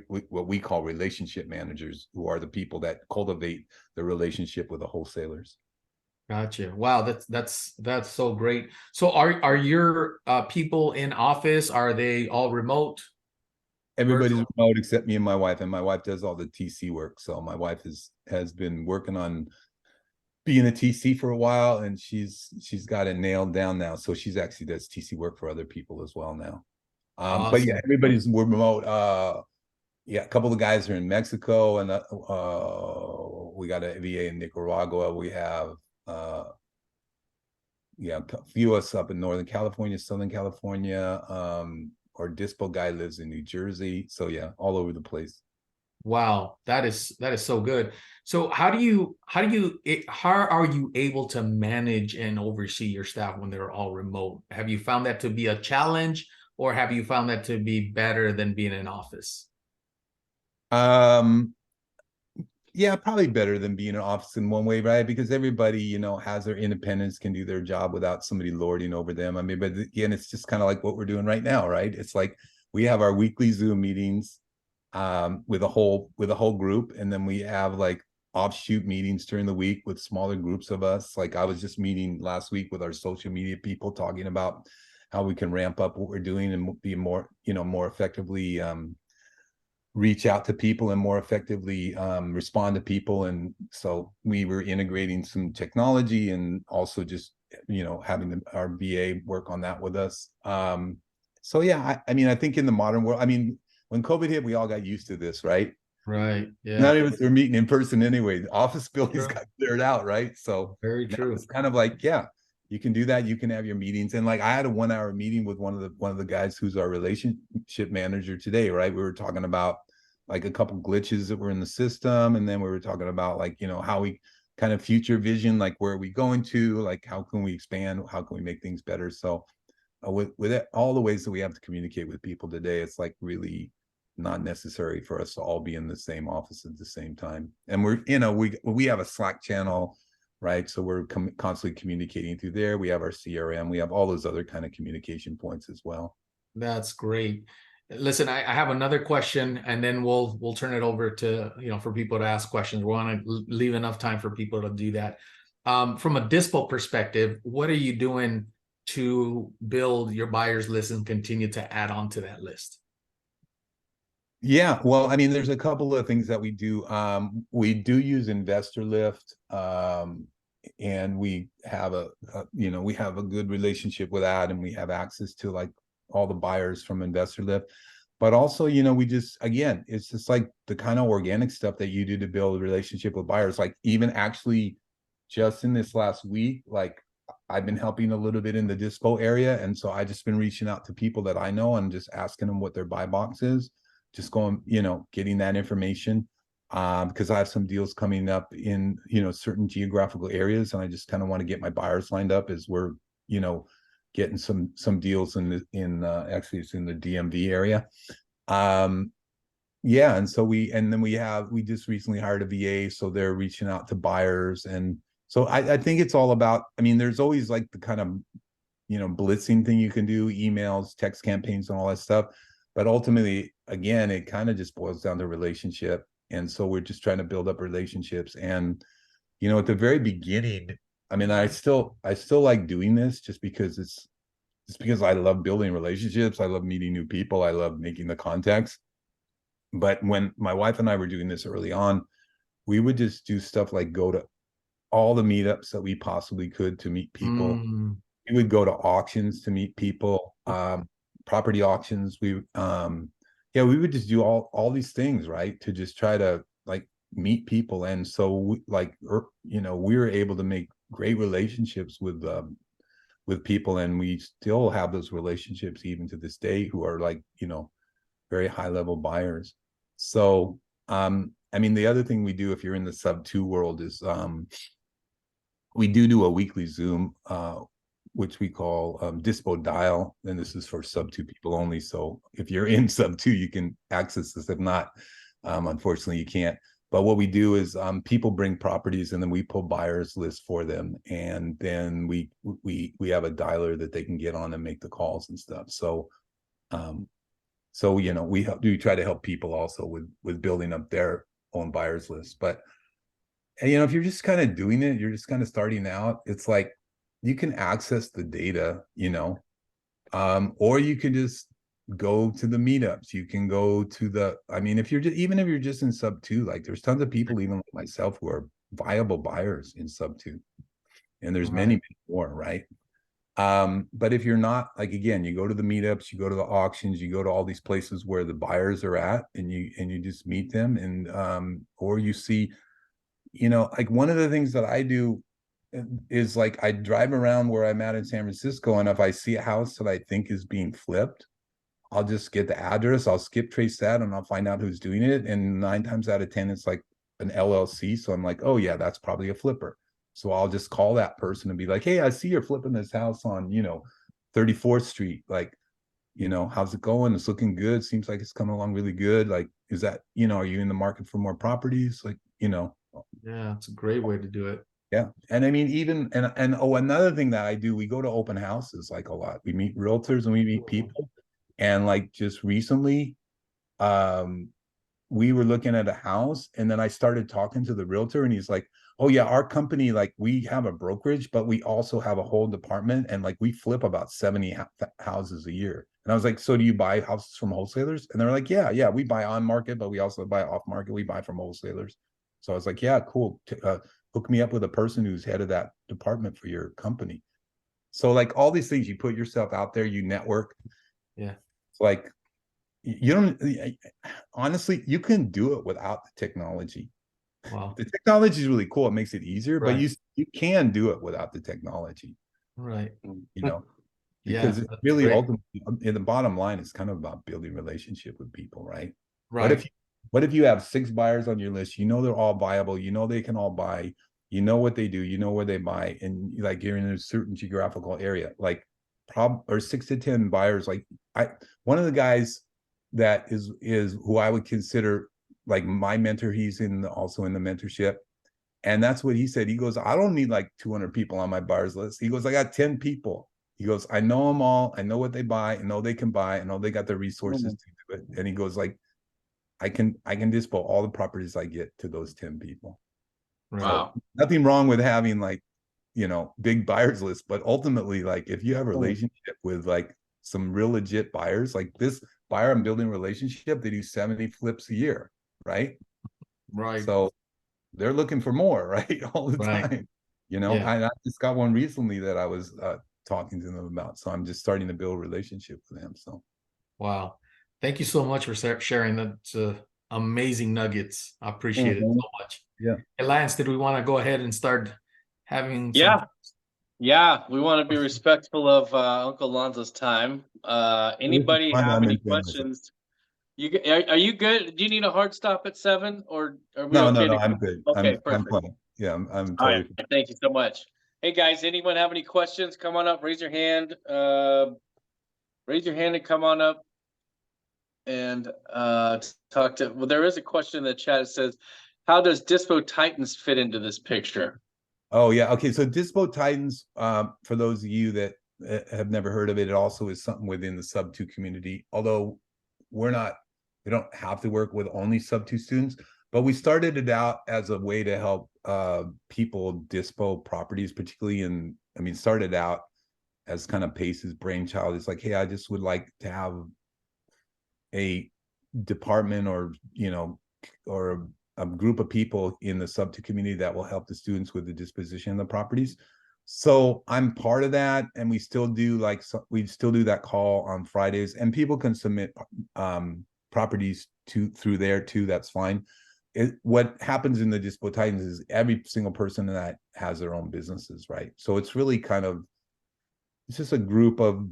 what we call relationship managers, who are the people that cultivate the relationship with the wholesalers. Gotcha. Wow, that's so great. So are your people in office? Are they all remote? Everybody's remote except me and my wife, and my wife does all the TC work. So my wife has been working on being a TC for a while, and she's got it nailed down now. So she's actually does TC work for other people as well now. Awesome. But yeah, everybody's remote. Yeah, a couple of guys are in Mexico, and we got a VA in Nicaragua. We have yeah, a few of us up in Northern California, Southern California. Our dispo guy lives in New Jersey. So yeah, all over the place. Wow, that is so good. So how are you able to manage and oversee your staff when they're all remote? Have you found that to be a challenge, or have you found that to be better than being in office? Um, yeah, probably better than being in an office in one way, right? Because everybody, has their independence, can do their job without somebody lording over them. I mean, but again, it's just kind of like what we're doing right now, right? It's like we have our weekly Zoom meetings with a whole group, and then we have like offshoot meetings during the week with smaller groups of us. Like I was just meeting last week with our social media people, talking about how we can ramp up what we're doing and be more effectively reach out to people and more effectively respond to people. And so we were integrating some technology and also just having our VA work on that with us. So yeah, I mean, I think in the modern world, I mean, when COVID hit, we all got used to this, right? Right. Yeah. None of us are meeting in person anyway. The office buildings True. got cleared out, right? So Very now true. it's kind of like, yeah, you can do that. You can have your meetings. And like I had a 1 hour meeting with one of the guys who's our relationship manager today, right? We were talking about like a couple glitches that were in the system. And then we were talking about like, how we kind of future vision, like where are we going to, like how can we expand, how can we make things better? So with it, all the ways that we have to communicate with people today, it's like really not necessary for us to all be in the same office at the same time. And we have a Slack channel, right? So we're constantly communicating through there. We have our CRM. We have all those other kind of communication points as well. That's great. Listen, I have another question, and then we'll turn it over to for people to ask questions. We want to leave enough time for people to do that. From a dispo perspective, what are you doing to build your buyers list and continue to add on to that list? Yeah, well, I mean, there's a couple of things that we do. We do use Investor Lift, and we have we have a good relationship with that, and we have access to like all the buyers from Investor Lift. But also, we just again, it's just like the kind of organic stuff that you do to build a relationship with buyers. Like even actually, just in this last week, like I've been helping a little bit in the dispo area, and so I just been reaching out to people that I know and just asking them what their buy box is, just going, getting that information, because I have some deals coming up in, certain geographical areas, and I just kind of want to get my buyers lined up as we're, getting some deals actually it's in the DMV area. Yeah, and so we just recently hired a VA, so they're reaching out to buyers, and so I think it's all about, I mean, there's always like the kind of blitzing thing you can do, emails, text campaigns, and all that stuff. But ultimately, again, it kind of just boils down to relationship. And so we're just trying to build up relationships. And, at the very beginning, I mean, I still like doing this just because I love building relationships. I love meeting new people. I love making the contacts. But when my wife and I were doing this early on, we would just do stuff like go to all the meetups that we possibly could to meet people. Mm, We would go to auctions to meet people, property auctions. Yeah, we would just do all these things, right, to just try to like meet people. And so we were able to make great relationships with people, and we still have those relationships even to this day, who are like very high level buyers. So I mean, the other thing we do if you're in the sub 2 world is we do a weekly Zoom, which we call Dispo Dial, and this is for sub 2 people only. So if you're in sub 2, you can access this. If not, unfortunately, you can't. But what we do is people bring properties, and then we pull buyers lists for them, and then we have a dialer that they can get on and make the calls and stuff. So we try to help people also with building up their own buyers list. But if you're just kind of doing it, you're just kind of starting out, it's like you can access the data, or you can just go to the meetups. You can go to I mean, if you're just in sub 2, like there's tons of people, even like myself, who are viable buyers in sub 2, and there's many, right. many more, right? But if you're not, like, again, you go to the meetups, you go to the auctions, you go to all these places where the buyers are at, and you just meet them, and or you see, like one of the things that I do is like I drive around where I'm at in San Francisco, and if I see a house that I think is being flipped, I'll just get the address, I'll skip trace that, and I'll find out who's doing it. And 9 times out of 10, it's like an LLC. So I'm like, oh yeah, that's probably a flipper. So I'll just call that person and be like, hey, I see you're flipping this house on, 34th Street. Like, how's it going? It's looking good. Seems like it's coming along really good. Like, is that, are you in the market for more properties? Like, Yeah, it's a great way to do it. yeah. And I mean, even, and oh, another thing that I do, we go to open houses like a lot. We meet realtors and we meet people. And like just recently, we were looking at a house, and then I started talking to the realtor, and he's like, oh yeah, our company, like we have a brokerage, but we also have a whole department, and like we flip about 70 houses a year. And I was like, so do you buy houses from wholesalers? And they're like, yeah, we buy on market, but we also buy off market. We buy from wholesalers. So I was like, yeah, cool. Hook me up with a person who's head of that department for your company. So like all these things, you put yourself out there, you network. Yeah. Like you don't, honestly, you can do it without the technology. Wow. The technology is really cool. It makes it easier, but Right. you can do it without the technology, Right. because Yeah, it's that's really great. ultimately, in the bottom line, it's kind of about building relationship with people, right? Right. What if you have 6 buyers on your list? They're all viable. They can all buy. You know what they do. You know where they buy, and like you're in a certain geographical area, like or 6 to 10 buyers. Like one of the guys that is who I would consider like my mentor. He's also in the mentorship, and that's what he said. He goes, I don't need like 200 people on my buyers list. He goes, I got 10 people. He goes, I know them all. I know what they buy. I know they can buy. I know they got the resources to do it. And he goes like, I can dispo all the properties I get to those 10 people. Right. Wow. So nothing wrong with having like, big buyers list, but ultimately, like if you have a relationship with like some real legit buyers, like this buyer I'm building a relationship, they do 70 flips a year, right? Right. So they're looking for more, right? All the Right. time. Yeah. I just got one recently that I was talking to them about. So I'm just starting to build a relationship with them. So Wow. Thank you so much for sharing that amazing nuggets. I appreciate it so much. yeah. Hey, Lance, did we want to go ahead and start having some? Yeah, we want to be respectful of Uncle Lanza's time. Anybody have any questions? Are you good? Do you need a hard stop at 7, or are we No, okay no, to I'm go? good. Okay, I'm perfect. fine. Yeah, I'm All totally right, thank you so much. Hey guys, anyone have any questions? Come on up, raise your hand. Raise your hand and come on up and talk to. Well, there is a question in the chat that says, how does Dispo Titans fit into this picture? Oh yeah. Okay. So Dispo Titans, for those of you that have never heard of it, it also is something within the sub 2 community. Although we don't have to work with only sub 2 students, but we started it out as a way to help people dispo properties, particularly started out as kind of Pace's brainchild. It's like, hey, I just would like to have a department or a group of people in the sub 2 community that will help the students with the disposition of the properties. So I'm part of that, and we still do that call on Fridays, and people can submit properties through there too. That's fine. What happens in the Dispo Titans is every single person in that has their own businesses, right? So it's really it's just a group of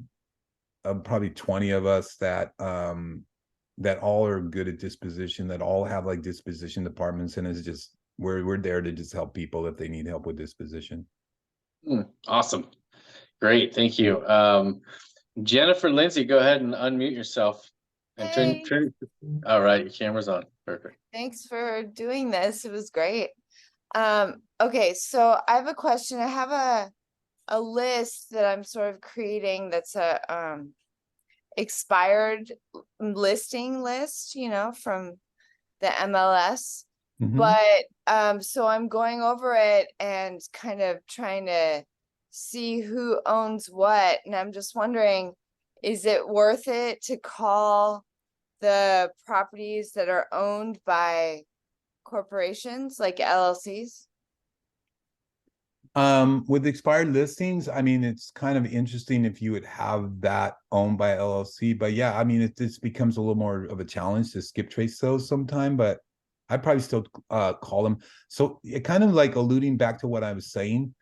probably 20 of us that all are good at disposition, that all have like disposition departments, and it's just we're there to just help people if they need help with disposition. Awesome. Great. Thank you. Jennifer Lindsay, go ahead and unmute yourself and turn. All right, your camera's on. Perfect. Thanks for doing this. It was great. Okay, so I have a question. I have a list that I'm sort of creating that's a expired listing list, from the MLS. But so I'm going over it and kind of trying to see who owns what, and I'm just wondering, is it worth it to call the properties that are owned by corporations like LLCs? With expired listings, it's kind of interesting if you would have that owned by LLC, but yeah, it just becomes a little more of a challenge to skip trace those sometime, but I probably still call them. So it kind of like alluding back to what I was saying,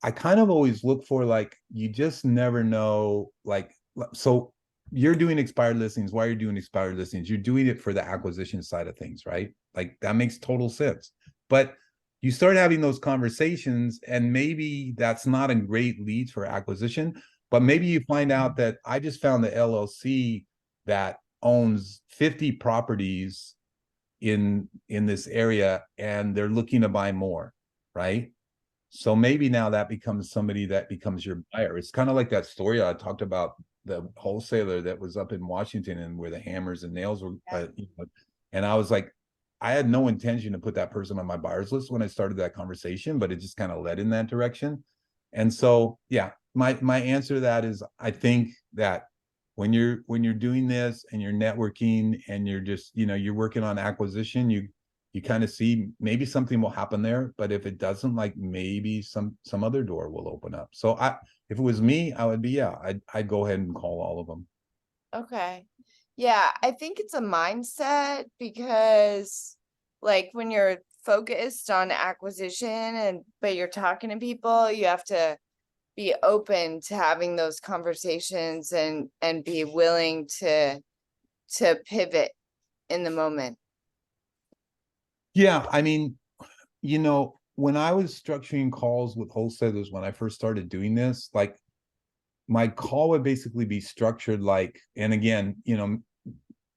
I kind of always look for, like, you just never know, like, so you're doing expired listings. Why are you doing expired listings? You're doing it for the acquisition side of things, right? Like that makes total sense. But you start having those conversations, and maybe that's not a great lead for acquisition, but maybe you find out that I just found the LLC that owns 50 properties in this area, and they're looking to buy more, right? So maybe now that becomes somebody that becomes your buyer. It's kind of like that story I talked about, the wholesaler that was up in Washington and where the hammers and nails were, and I was like, I had no intention to put that person on my buyers list when I started that conversation, but it just kind of led in that direction. And so, yeah, my answer to that is, I think that when you're doing this and you're networking and you're just, you're working on acquisition, you kind of see maybe something will happen there, but if it doesn't, like maybe some other door will open up. So if it was me, I would be, yeah, I'd go ahead and call all of them. Okay. Yeah, I think it's a mindset because like when you're focused on acquisition but you're talking to people, you have to be open to having those conversations and be willing to pivot in the moment. Yeah, I mean, when I was structuring calls with wholesalers, when I first started doing this, like my call would basically be structured like, and again,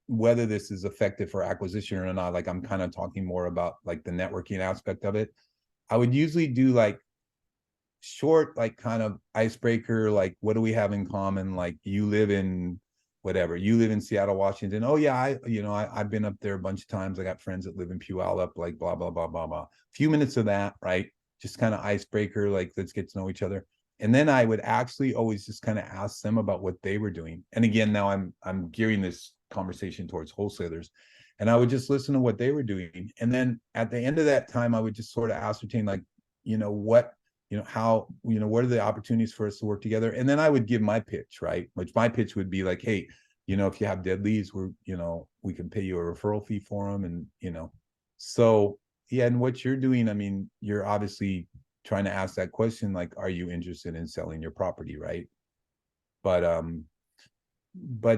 whether this is effective for acquisition or not, like I'm kind of talking more about like the networking aspect of it. I would usually do like short, like kind of icebreaker, like what do we have in common? Like you live in Seattle, Washington. Oh yeah, I've been up there a bunch of times. I got friends that live in Puyallup, like blah blah blah blah blah. A few minutes of that, right? Just kind of icebreaker, like let's get to know each other. And then I would actually always just kind of ask them about what they were doing. And again, now I'm gearing this conversation towards wholesalers, and I would just listen to what they were doing. And then at the end of that time, I would just sort of ascertain, like, what how, what are the opportunities for us to work together? And then I would give my pitch, right? Which my pitch would be like, hey, if you have dead leads, we can pay you a referral fee for them. And, so yeah. And what you're doing, I mean, you're obviously trying to ask that question, like, are you interested in selling your property? Right. But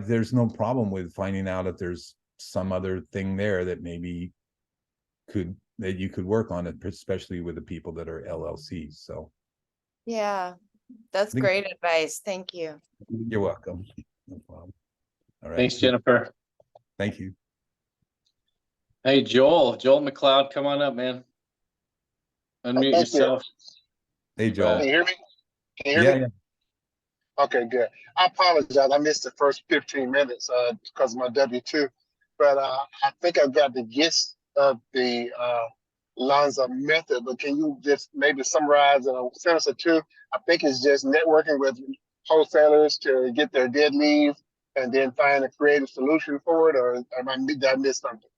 there's no problem with finding out if there's some other thing there that maybe that you could work on it, especially with the people that are LLCs. So yeah, that's great advice. Thank you. You're welcome. No problem. All right. Thanks, Jennifer. Thank you. Hey, Joel McLeod, come on up, man. Unmute yourself. Hey, Joel. Can you hear me? Can you hear me? Yeah. Okay, good. I apologize. I missed the first 15 minutes because of my W-2. But I think I've got the gist of the Lanza method. But can you just maybe summarize in a sentence or two? I think it's just networking with wholesalers to get their dead leads and then find a creative solution for it, or did I miss something?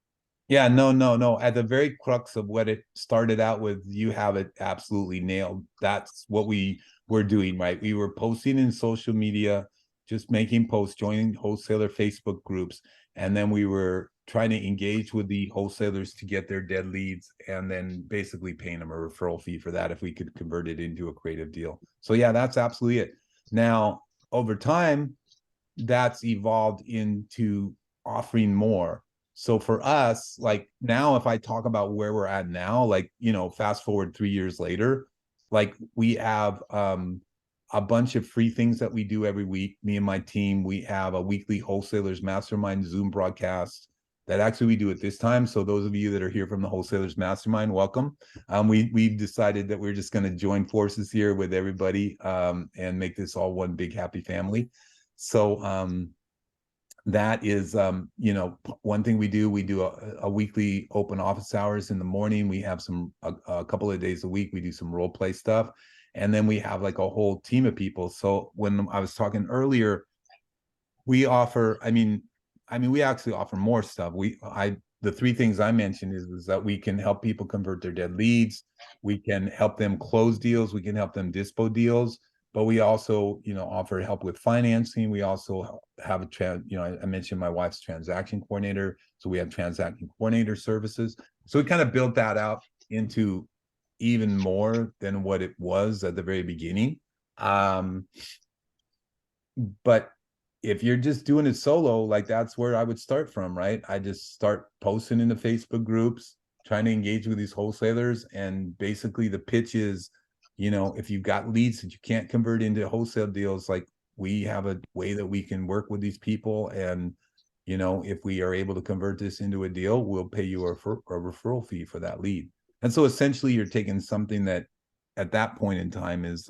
Yeah, no. At the very crux of what it started out with, you have it absolutely nailed. That's what we were doing, right? We were posting in social media, just making posts, joining wholesaler Facebook groups, and then we were trying to engage with the wholesalers to get their dead leads, and then basically paying them a referral fee for that if we could convert it into a creative deal. So yeah, that's absolutely it. Now, over time, that's evolved into offering more. So for us, like now, if I talk about where we're at now, like, fast forward 3 years later, like we have a bunch of free things that we do every week. Me and my team, we have a weekly wholesalers mastermind Zoom broadcast that actually we do at this time. So those of you that are here from the wholesalers mastermind, welcome. We've decided that we're just going to join forces here with everybody and make this all one big happy family. So that is, one thing we do a weekly open office hours in the morning. We have a couple of days a week, we do some role play stuff. And then we have like a whole team of people. So when I was talking earlier, we offer, we actually offer more stuff. The three things I mentioned is that we can help people convert their dead leads. We can help them close deals. We can help them dispo deals. But we also, offer help with financing. We also have I mentioned my wife's transaction coordinator. So we have transaction coordinator services. So we kind of built that out into even more than what it was at the very beginning. But if you're just doing it solo, like that's where I would start from, right? I just start posting in the Facebook groups, trying to engage with these wholesalers. And basically the pitch is, you know, if you've got leads that you can't convert into wholesale deals, like we have a way that we can work with these people. And, you know, if we are able to convert this into a deal, we'll pay you a referral fee for that lead. And so essentially you're taking something that at that point in time is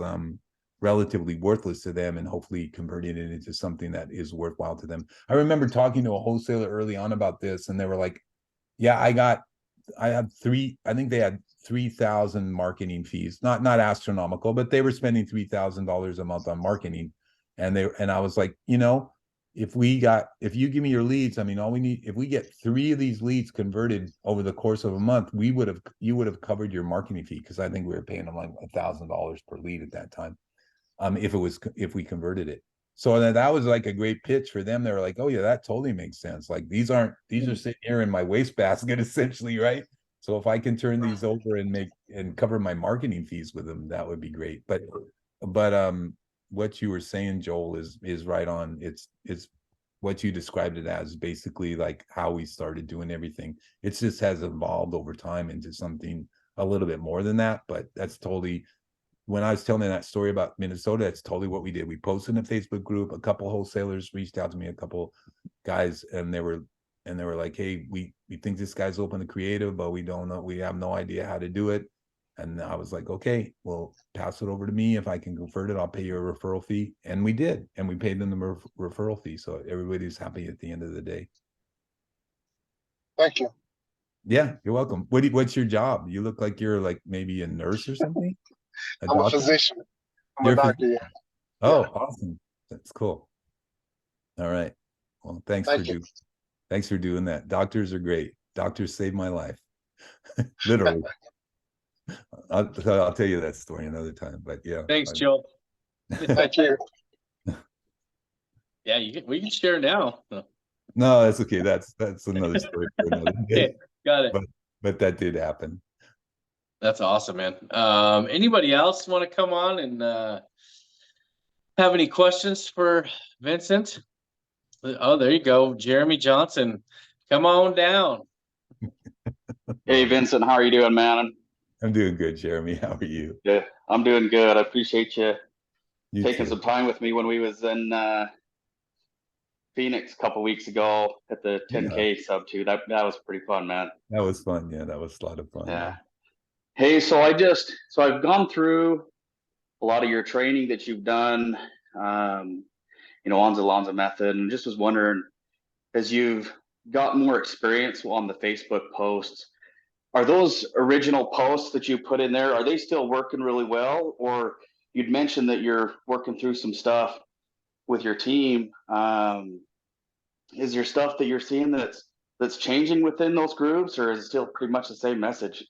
relatively worthless to them and hopefully converting it into something that is worthwhile to them. I remember talking to a wholesaler early on about this, and they were like, yeah, I think they had 3,000 marketing fees, not astronomical, but they were spending $3,000 a month on marketing. And I was like, you know, if you give me your leads, I mean, all we need, if we get 3 of these leads converted over the course of a month, you would have covered your marketing fee. Cause I think we were paying them like $1,000 per lead at that time. If we converted it. So that was like a great pitch for them. They were like, oh yeah, that totally makes sense. Like these are sitting here in my wastebasket essentially, right? So if I can turn these over and cover my marketing fees with them, that would be great. But what you were saying, Joel, is right on. It's what you described it as, basically like how we started doing everything. It just has evolved over time into something a little bit more than that, but that's totally, when I was telling that story about Minnesota, that's totally what we did. We posted in a Facebook group. A couple wholesalers reached out to me, a couple guys, and they were like, hey, we think this guy's open to creative, but we don't know, we have no idea how to do it. And I was like, okay, well, pass it over to me. If I can convert it, I'll pay you a referral fee. And we did, and we paid them the referral fee. So everybody's happy at the end of the day. Thank you. Yeah, you're welcome. What's your job? You look like you're like maybe a nurse or something. I'm a physician. I'm You're a doctor. Yeah. Oh, Yeah. awesome. That's cool. All right. Well, thanks Thank you. for doing that. Doctors are great. Doctors saved my life. Literally. I'll tell you that story another time, but yeah. Thanks, Joel. Thank you. Yeah, we can share now. No, that's okay. That's another story for another day. Okay, got it. But that did happen. That's awesome, man. Anybody else want to come on and have any questions for Vincent? Oh, there you go. Jeremy Johnson. Come on down. Hey, Vincent, how are you doing, man? I'm doing good, Jeremy. How are you? Yeah, I'm doing good. I appreciate you taking too. some time with me when we was in Phoenix a couple weeks ago at the 10K Subto. That was pretty fun, man. That was fun. Yeah, that was a lot of fun. Yeah. Hey, so I've gone through a lot of your training that you've done, you know, on the Lanza method, and just was wondering, as you've got more experience on the Facebook posts, are those original posts that you put in there, are they still working really well? Or you'd mentioned that you're working through some stuff with your team. Is there stuff that you're seeing that's changing within those groups, or is it still pretty much the same message?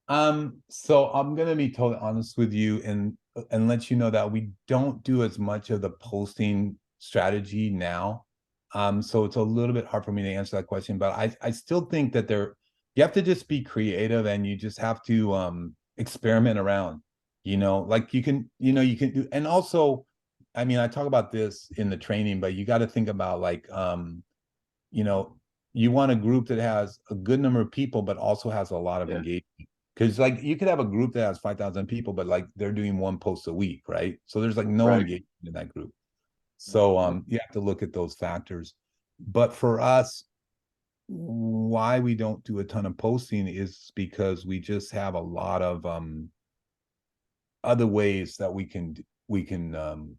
So I'm gonna be totally honest with you and let you know that we don't do as much of the posting strategy now. So it's a little bit hard for me to answer that question, but I still think that you have to just be creative, and you just have to experiment around, you know, like you can do. And also, I mean, I talk about this in the training, but you got to think about like you know, you want a group that has a good number of people but also has a lot of engagement. Because like you could have a group that has 5,000 people, but like they're doing 1 post a week, right? So there's like no engagement in that group. So you have to look at those factors. But for us, why we don't do a ton of posting is because we just have a lot of other ways that we can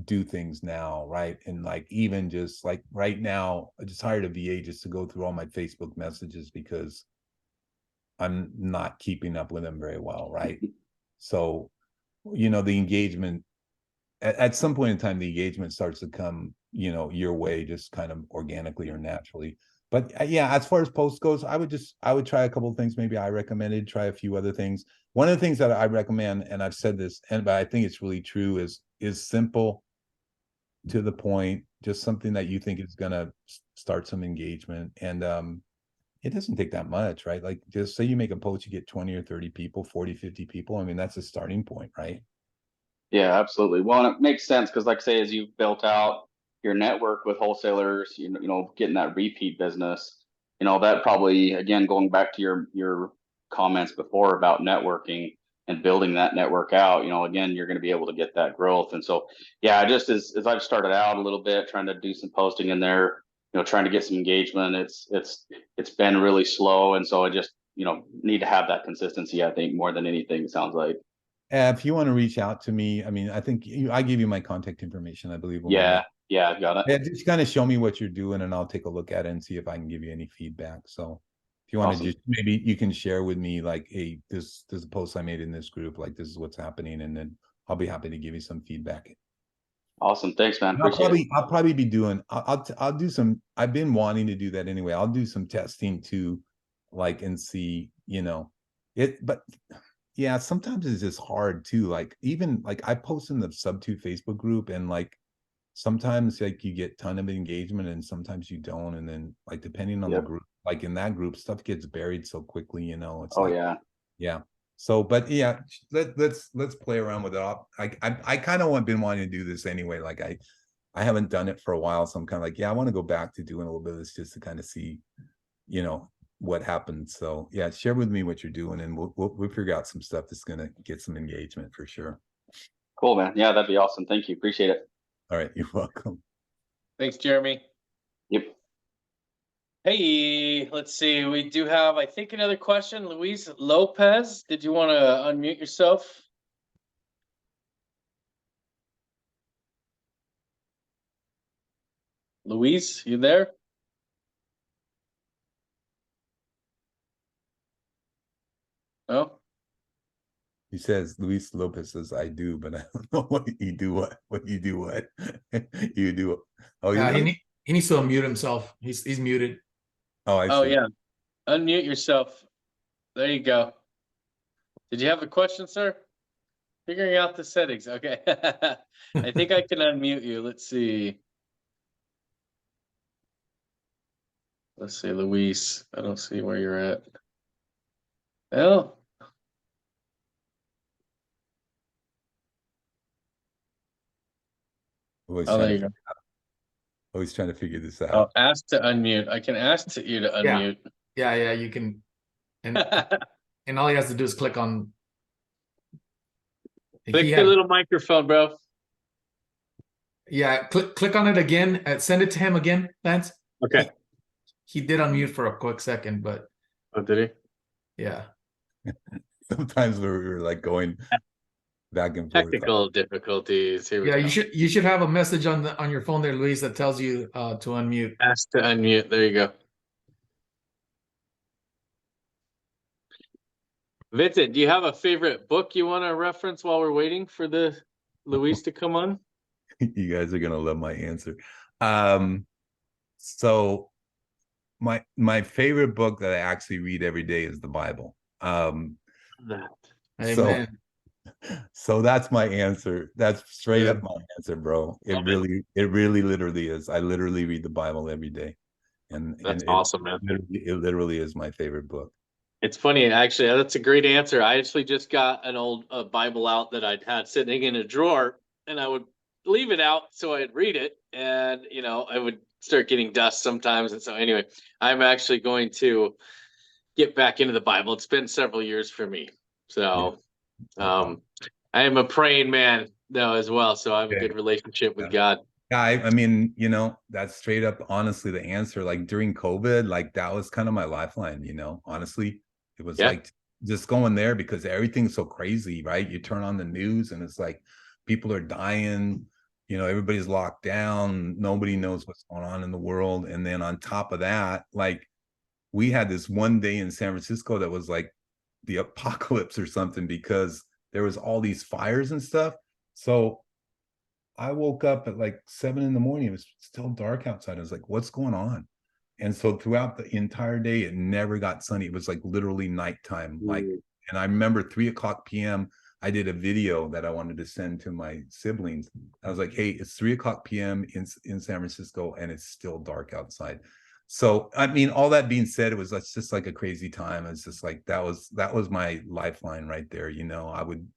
do things now, right? And like even just like right now, I just hired a VA just to go through all my Facebook messages because I'm not keeping up with them very well, right? So, you know, the engagement at some point in time, the engagement starts to come, you know, your way just kind of organically or naturally. But yeah, as far as post goes, I would try a couple of things. Maybe I recommended try a few other things. One of the things that I recommend, and I've said this, but I think it's really true, is simple, to the point, just something that you think is gonna start some engagement. And it doesn't take that much, right? Like just say you make a post, you get 20 or 30 people, 40, 50 people. I mean, that's a starting point, right? Yeah, absolutely. Well, and it makes sense because, like I say, as you've built out your network with wholesalers, you know, getting that repeat business, you know, that probably, again, going back to your comments before about networking and building that network out, you know, again, you're going to be able to get that growth. And so, yeah, just as I've started out a little bit, trying to do some posting in there, you know, trying to get some engagement, it's been really slow. And so I just, you know, need to have that consistency, I think, more than anything, it sounds like. If you want to reach out to me, I mean, I think I gave you my contact information, I believe. Yeah, I've got it. Yeah, just kind of show me what you're doing and I'll take a look at it and see if I can give you any feedback. So if you want Awesome. to just, maybe you can share with me like, hey, this is a post I made in this group, like this is what's happening, and then I'll be happy to give you some feedback. Awesome. Thanks, man. Appreciate it. I'll probably be doing, I'll do some, I've been wanting to do that anyway. I'll do some testing too, like, and see, you know, but yeah, sometimes it's just hard too. Like, even like I post in the Subto Facebook group, and like sometimes like you get a ton of engagement and sometimes you don't. And then like, depending on the group, like in that group, stuff gets buried so quickly, you know, it's like, yeah. So, but yeah, let's play around with it. I kind of been wanting to do this anyway. Like I haven't done it for a while. So I'm kind of like, yeah, I want to go back to doing a little bit of this just to kind of see, you know, what happens. So yeah, share with me what you're doing, and we'll figure out some stuff that's going to get some engagement for sure. Cool, man. Yeah, that'd be awesome. Thank you. Appreciate it. All right. You're welcome. Thanks, Jeremy. Yep. Hey, let's see. We do have, I think, another question. Luis Lopez, did you want to unmute yourself? Luis, you there? No? He says, Luis Lopez says, I do, but I don't know what you do. What you do? What you do? Oh, yeah, he needs to unmute himself. He's muted. Oh, I see. Oh, yeah. Unmute yourself. There you go. Did you have a question, sir? Figuring out the settings. Okay. I think I can unmute you. Let's see. Let's see, Luis. I don't see where you're at. Well. There you go. Always trying to figure this out. Oh, ask to unmute. I can ask you to unmute. Yeah, you can. And and all he has to do is click on. Click the little microphone, bro. Yeah, click on it again. Send it to him again, Lance. Okay. He did unmute for a quick second, but. Oh, did he? Yeah. Sometimes we're like going back and forth. Technical difficulties. Here we go. you should have a message on your phone there, Luis, that tells you to unmute. Ask to unmute. There you go. Vincent, do you have a favorite book you want to reference while we're waiting for the Luis to come on? You guys are gonna love my answer. So my favorite book that I actually read every day is the Bible. Amen. So that's my answer. That's straight up my answer, bro. It really literally is. I literally read the Bible every day. And that's awesome, man. It literally is my favorite book. It's funny, actually. That's a great answer. I actually just got an old Bible out that I'd had sitting in a drawer, and I would leave it out so I'd read it, and you know, I would start getting dust sometimes. And so anyway, I'm actually going to get back into the Bible. It's been several years for me. So I am a praying man though as well. So I have a good relationship with God. Yeah, I mean, you know, that's straight up honestly the answer. Like during COVID, like that was kind of my lifeline, you know, honestly. It was like just going there because everything's so crazy, right? You turn on the news and it's like people are dying, you know, everybody's locked down, nobody knows what's going on in the world. And then on top of that, like we had this one day in San Francisco that was like the apocalypse or something because there was all these fires and stuff. So I woke up at like 7 a.m. It was still dark outside. I was like, what's going on? And so throughout the entire day, it never got sunny. It was like literally nighttime. Like, and I remember 3:00 p.m. I did a video that I wanted to send to my siblings. I was like, hey, it's 3:00 p.m. in San Francisco and it's still dark outside. So, I mean, all that being said, it was just like a crazy time. It's just like, that was my lifeline right there. You know, I would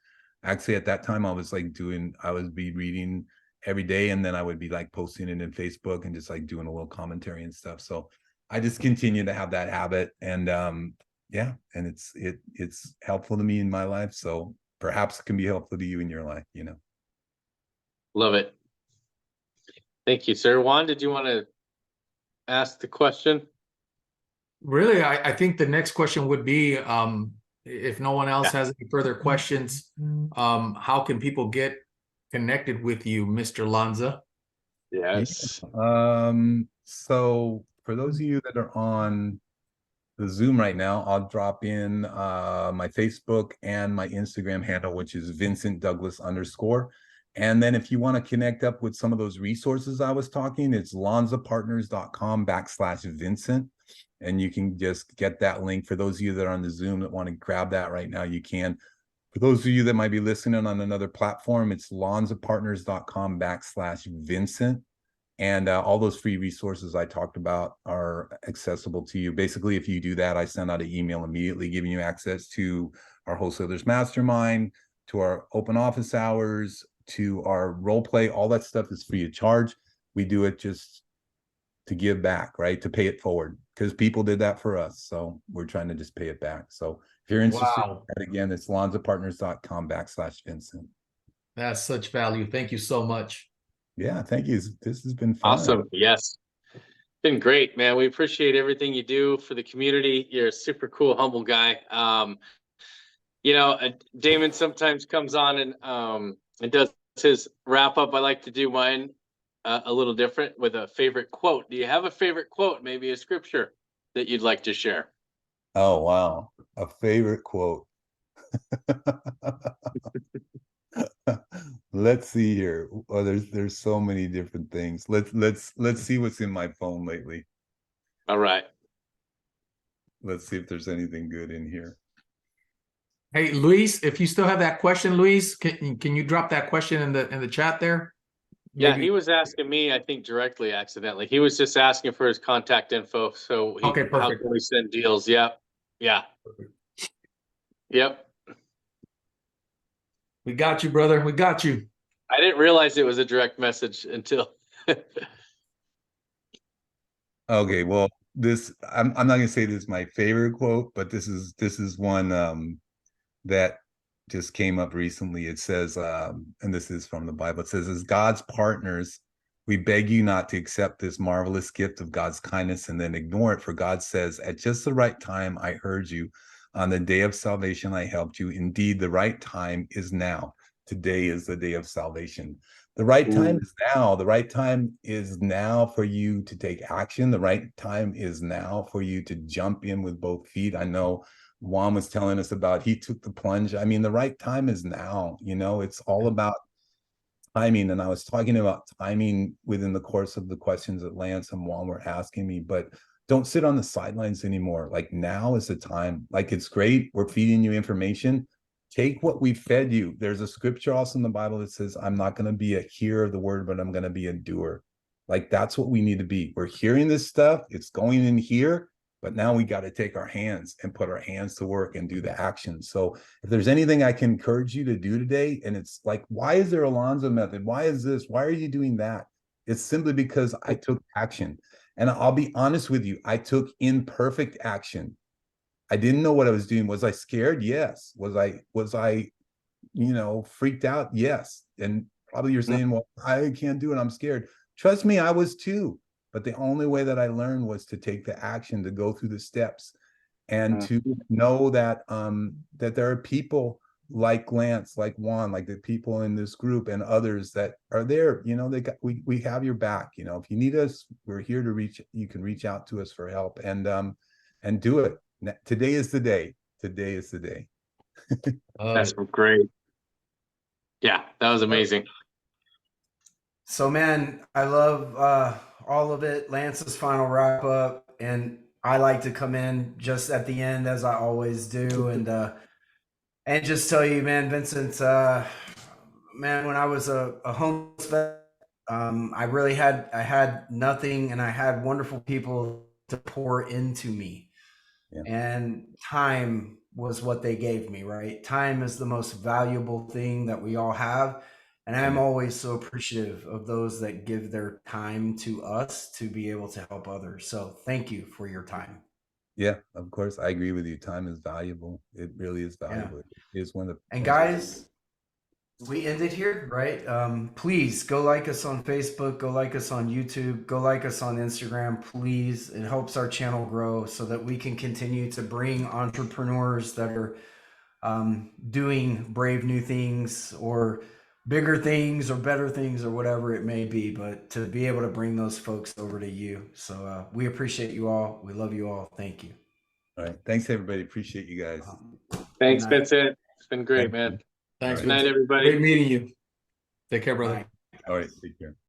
actually at that time, I was reading, every day, and then I would be like posting it in Facebook and just like doing a little commentary and stuff. So I just continue to have that habit, and yeah, and it's helpful to me in my life. So perhaps it can be helpful to you in your life, you know. Love it. Thank you, sir. Juan, did you want to ask the question? Really, I think the next question would be, if no one else has any further questions, how can people get connected with you, Mr. Lanza? Yes. So for those of you that are on the Zoom right now, I'll drop in my Facebook and my Instagram handle, which is Vincent Douglas _. And then if you want to connect up with some of those resources I was talking, it's lanzapartners.com/Vincent. And you can just get that link. For those of you that are on the Zoom that want to grab that right now, you can. For those of you that might be listening on another platform, it's lanzapartners.com/Vincent. And all those free resources I talked about are accessible to you. Basically, if you do that, I send out an email immediately giving you access to our wholesalers mastermind, to our open office hours, to our role play. All that stuff is free of charge. We do it just to give back, right? To pay it forward, because people did that for us. So we're trying to just pay it back. So if you're interested, Wow. again, it's lanzapartners.com/Vincent. That's such value. Thank you so much. Yeah, thank you. This has been fun. Awesome. Yes. Been great, man. We appreciate everything you do for the community. You're a super cool, humble guy. You know, Damon sometimes comes on and does his wrap up. I like to do mine a little different with a favorite quote. Do you have a favorite quote, maybe a scripture that you'd like to share? Oh, wow. A favorite quote. Let's see here. Oh, there's so many different things. Let's see what's in my phone lately. All right. Let's see if there's anything good in here. Hey, Luis, if you still have that question, Luis, can you drop that question in the chat there? Yeah, Maybe- he was asking me, I think, directly, accidentally. He was just asking for his contact info. So Okay, how perfect. can we send deals? Yep. Yeah. Yep. We got you, brother. We got you. I didn't realize it was a direct message until Okay, well, I'm not gonna say this is my favorite quote, but this is one that just came up recently. It says, and this is from the Bible, it says, as God's partners, we beg you not to accept this marvelous gift of God's kindness and then ignore it. For God says, at just the right time, I heard you. On the day of salvation, I helped you. Indeed, the right time is now. Today is the day of salvation. The right time is now. The right time is now for you to take action. The right time is now for you to jump in with both feet. I know Juan was telling us about, he took the plunge. I mean, the right time is now. You know, it's all about timing. And I was talking about timing within the course of the questions that Lance and Juan were asking me, but don't sit on the sidelines anymore. Like, now is the time. Like, it's great. We're feeding you information. Take what we fed you. There's a scripture also in the Bible that says, I'm not going to be a hearer of the word, but I'm going to be a doer. Like, that's what we need to be. We're hearing this stuff. It's going in here, but now we got to take our hands and put our hands to work and do the action. So if there's anything I can encourage you to do today, and it's like, why is there a Lanza method? Why is this? Why are you doing that? It's simply because I took action. And I'll be honest with you, I took imperfect action. I didn't know what I was doing. Was I scared? Yes. Was I, freaked out? Yes. And probably you're saying, well, I can't do it. I'm scared. Trust me, I was too. But the only way that I learned was to take the action, to go through the steps, and to know that that there are people like Lance, like Juan, like the people in this group and others that are there. We have your back. If you need us, we're here to reach. You can reach out to us for help, and do it. Today is the day. Today is the day. that's great. Yeah, that was amazing. So, man, I love all of it. Lance's final wrap up, and I like to come in just at the end, as I always do, and just tell you, man, Vincent, man, when I was a homeless vet, I had nothing, and I had wonderful people to pour into me. Yeah. And time was what they gave me, right? Time is the most valuable thing that we all have. And I'm always so appreciative of those that give their time to us to be able to help others. So thank you for your time. Yeah, of course. I agree with you. Time is valuable. It really is valuable. It is one of the And most guys, we ended here, right? Please go like us on Facebook, go like us on YouTube, go like us on Instagram, please. It helps our channel grow so that we can continue to bring entrepreneurs that are doing brave new things or bigger things or better things or whatever it may be, but to be able to bring those folks over to you. So we appreciate you all. We love you all. Thank you. All right. Thanks, everybody. Appreciate you guys. Thanks, Good night. Vincent. It's been great, Thank you. man. Thanks, All Good right. night, Vincent. everybody. Great meeting you. Take care, brother. Bye. All right. Take care.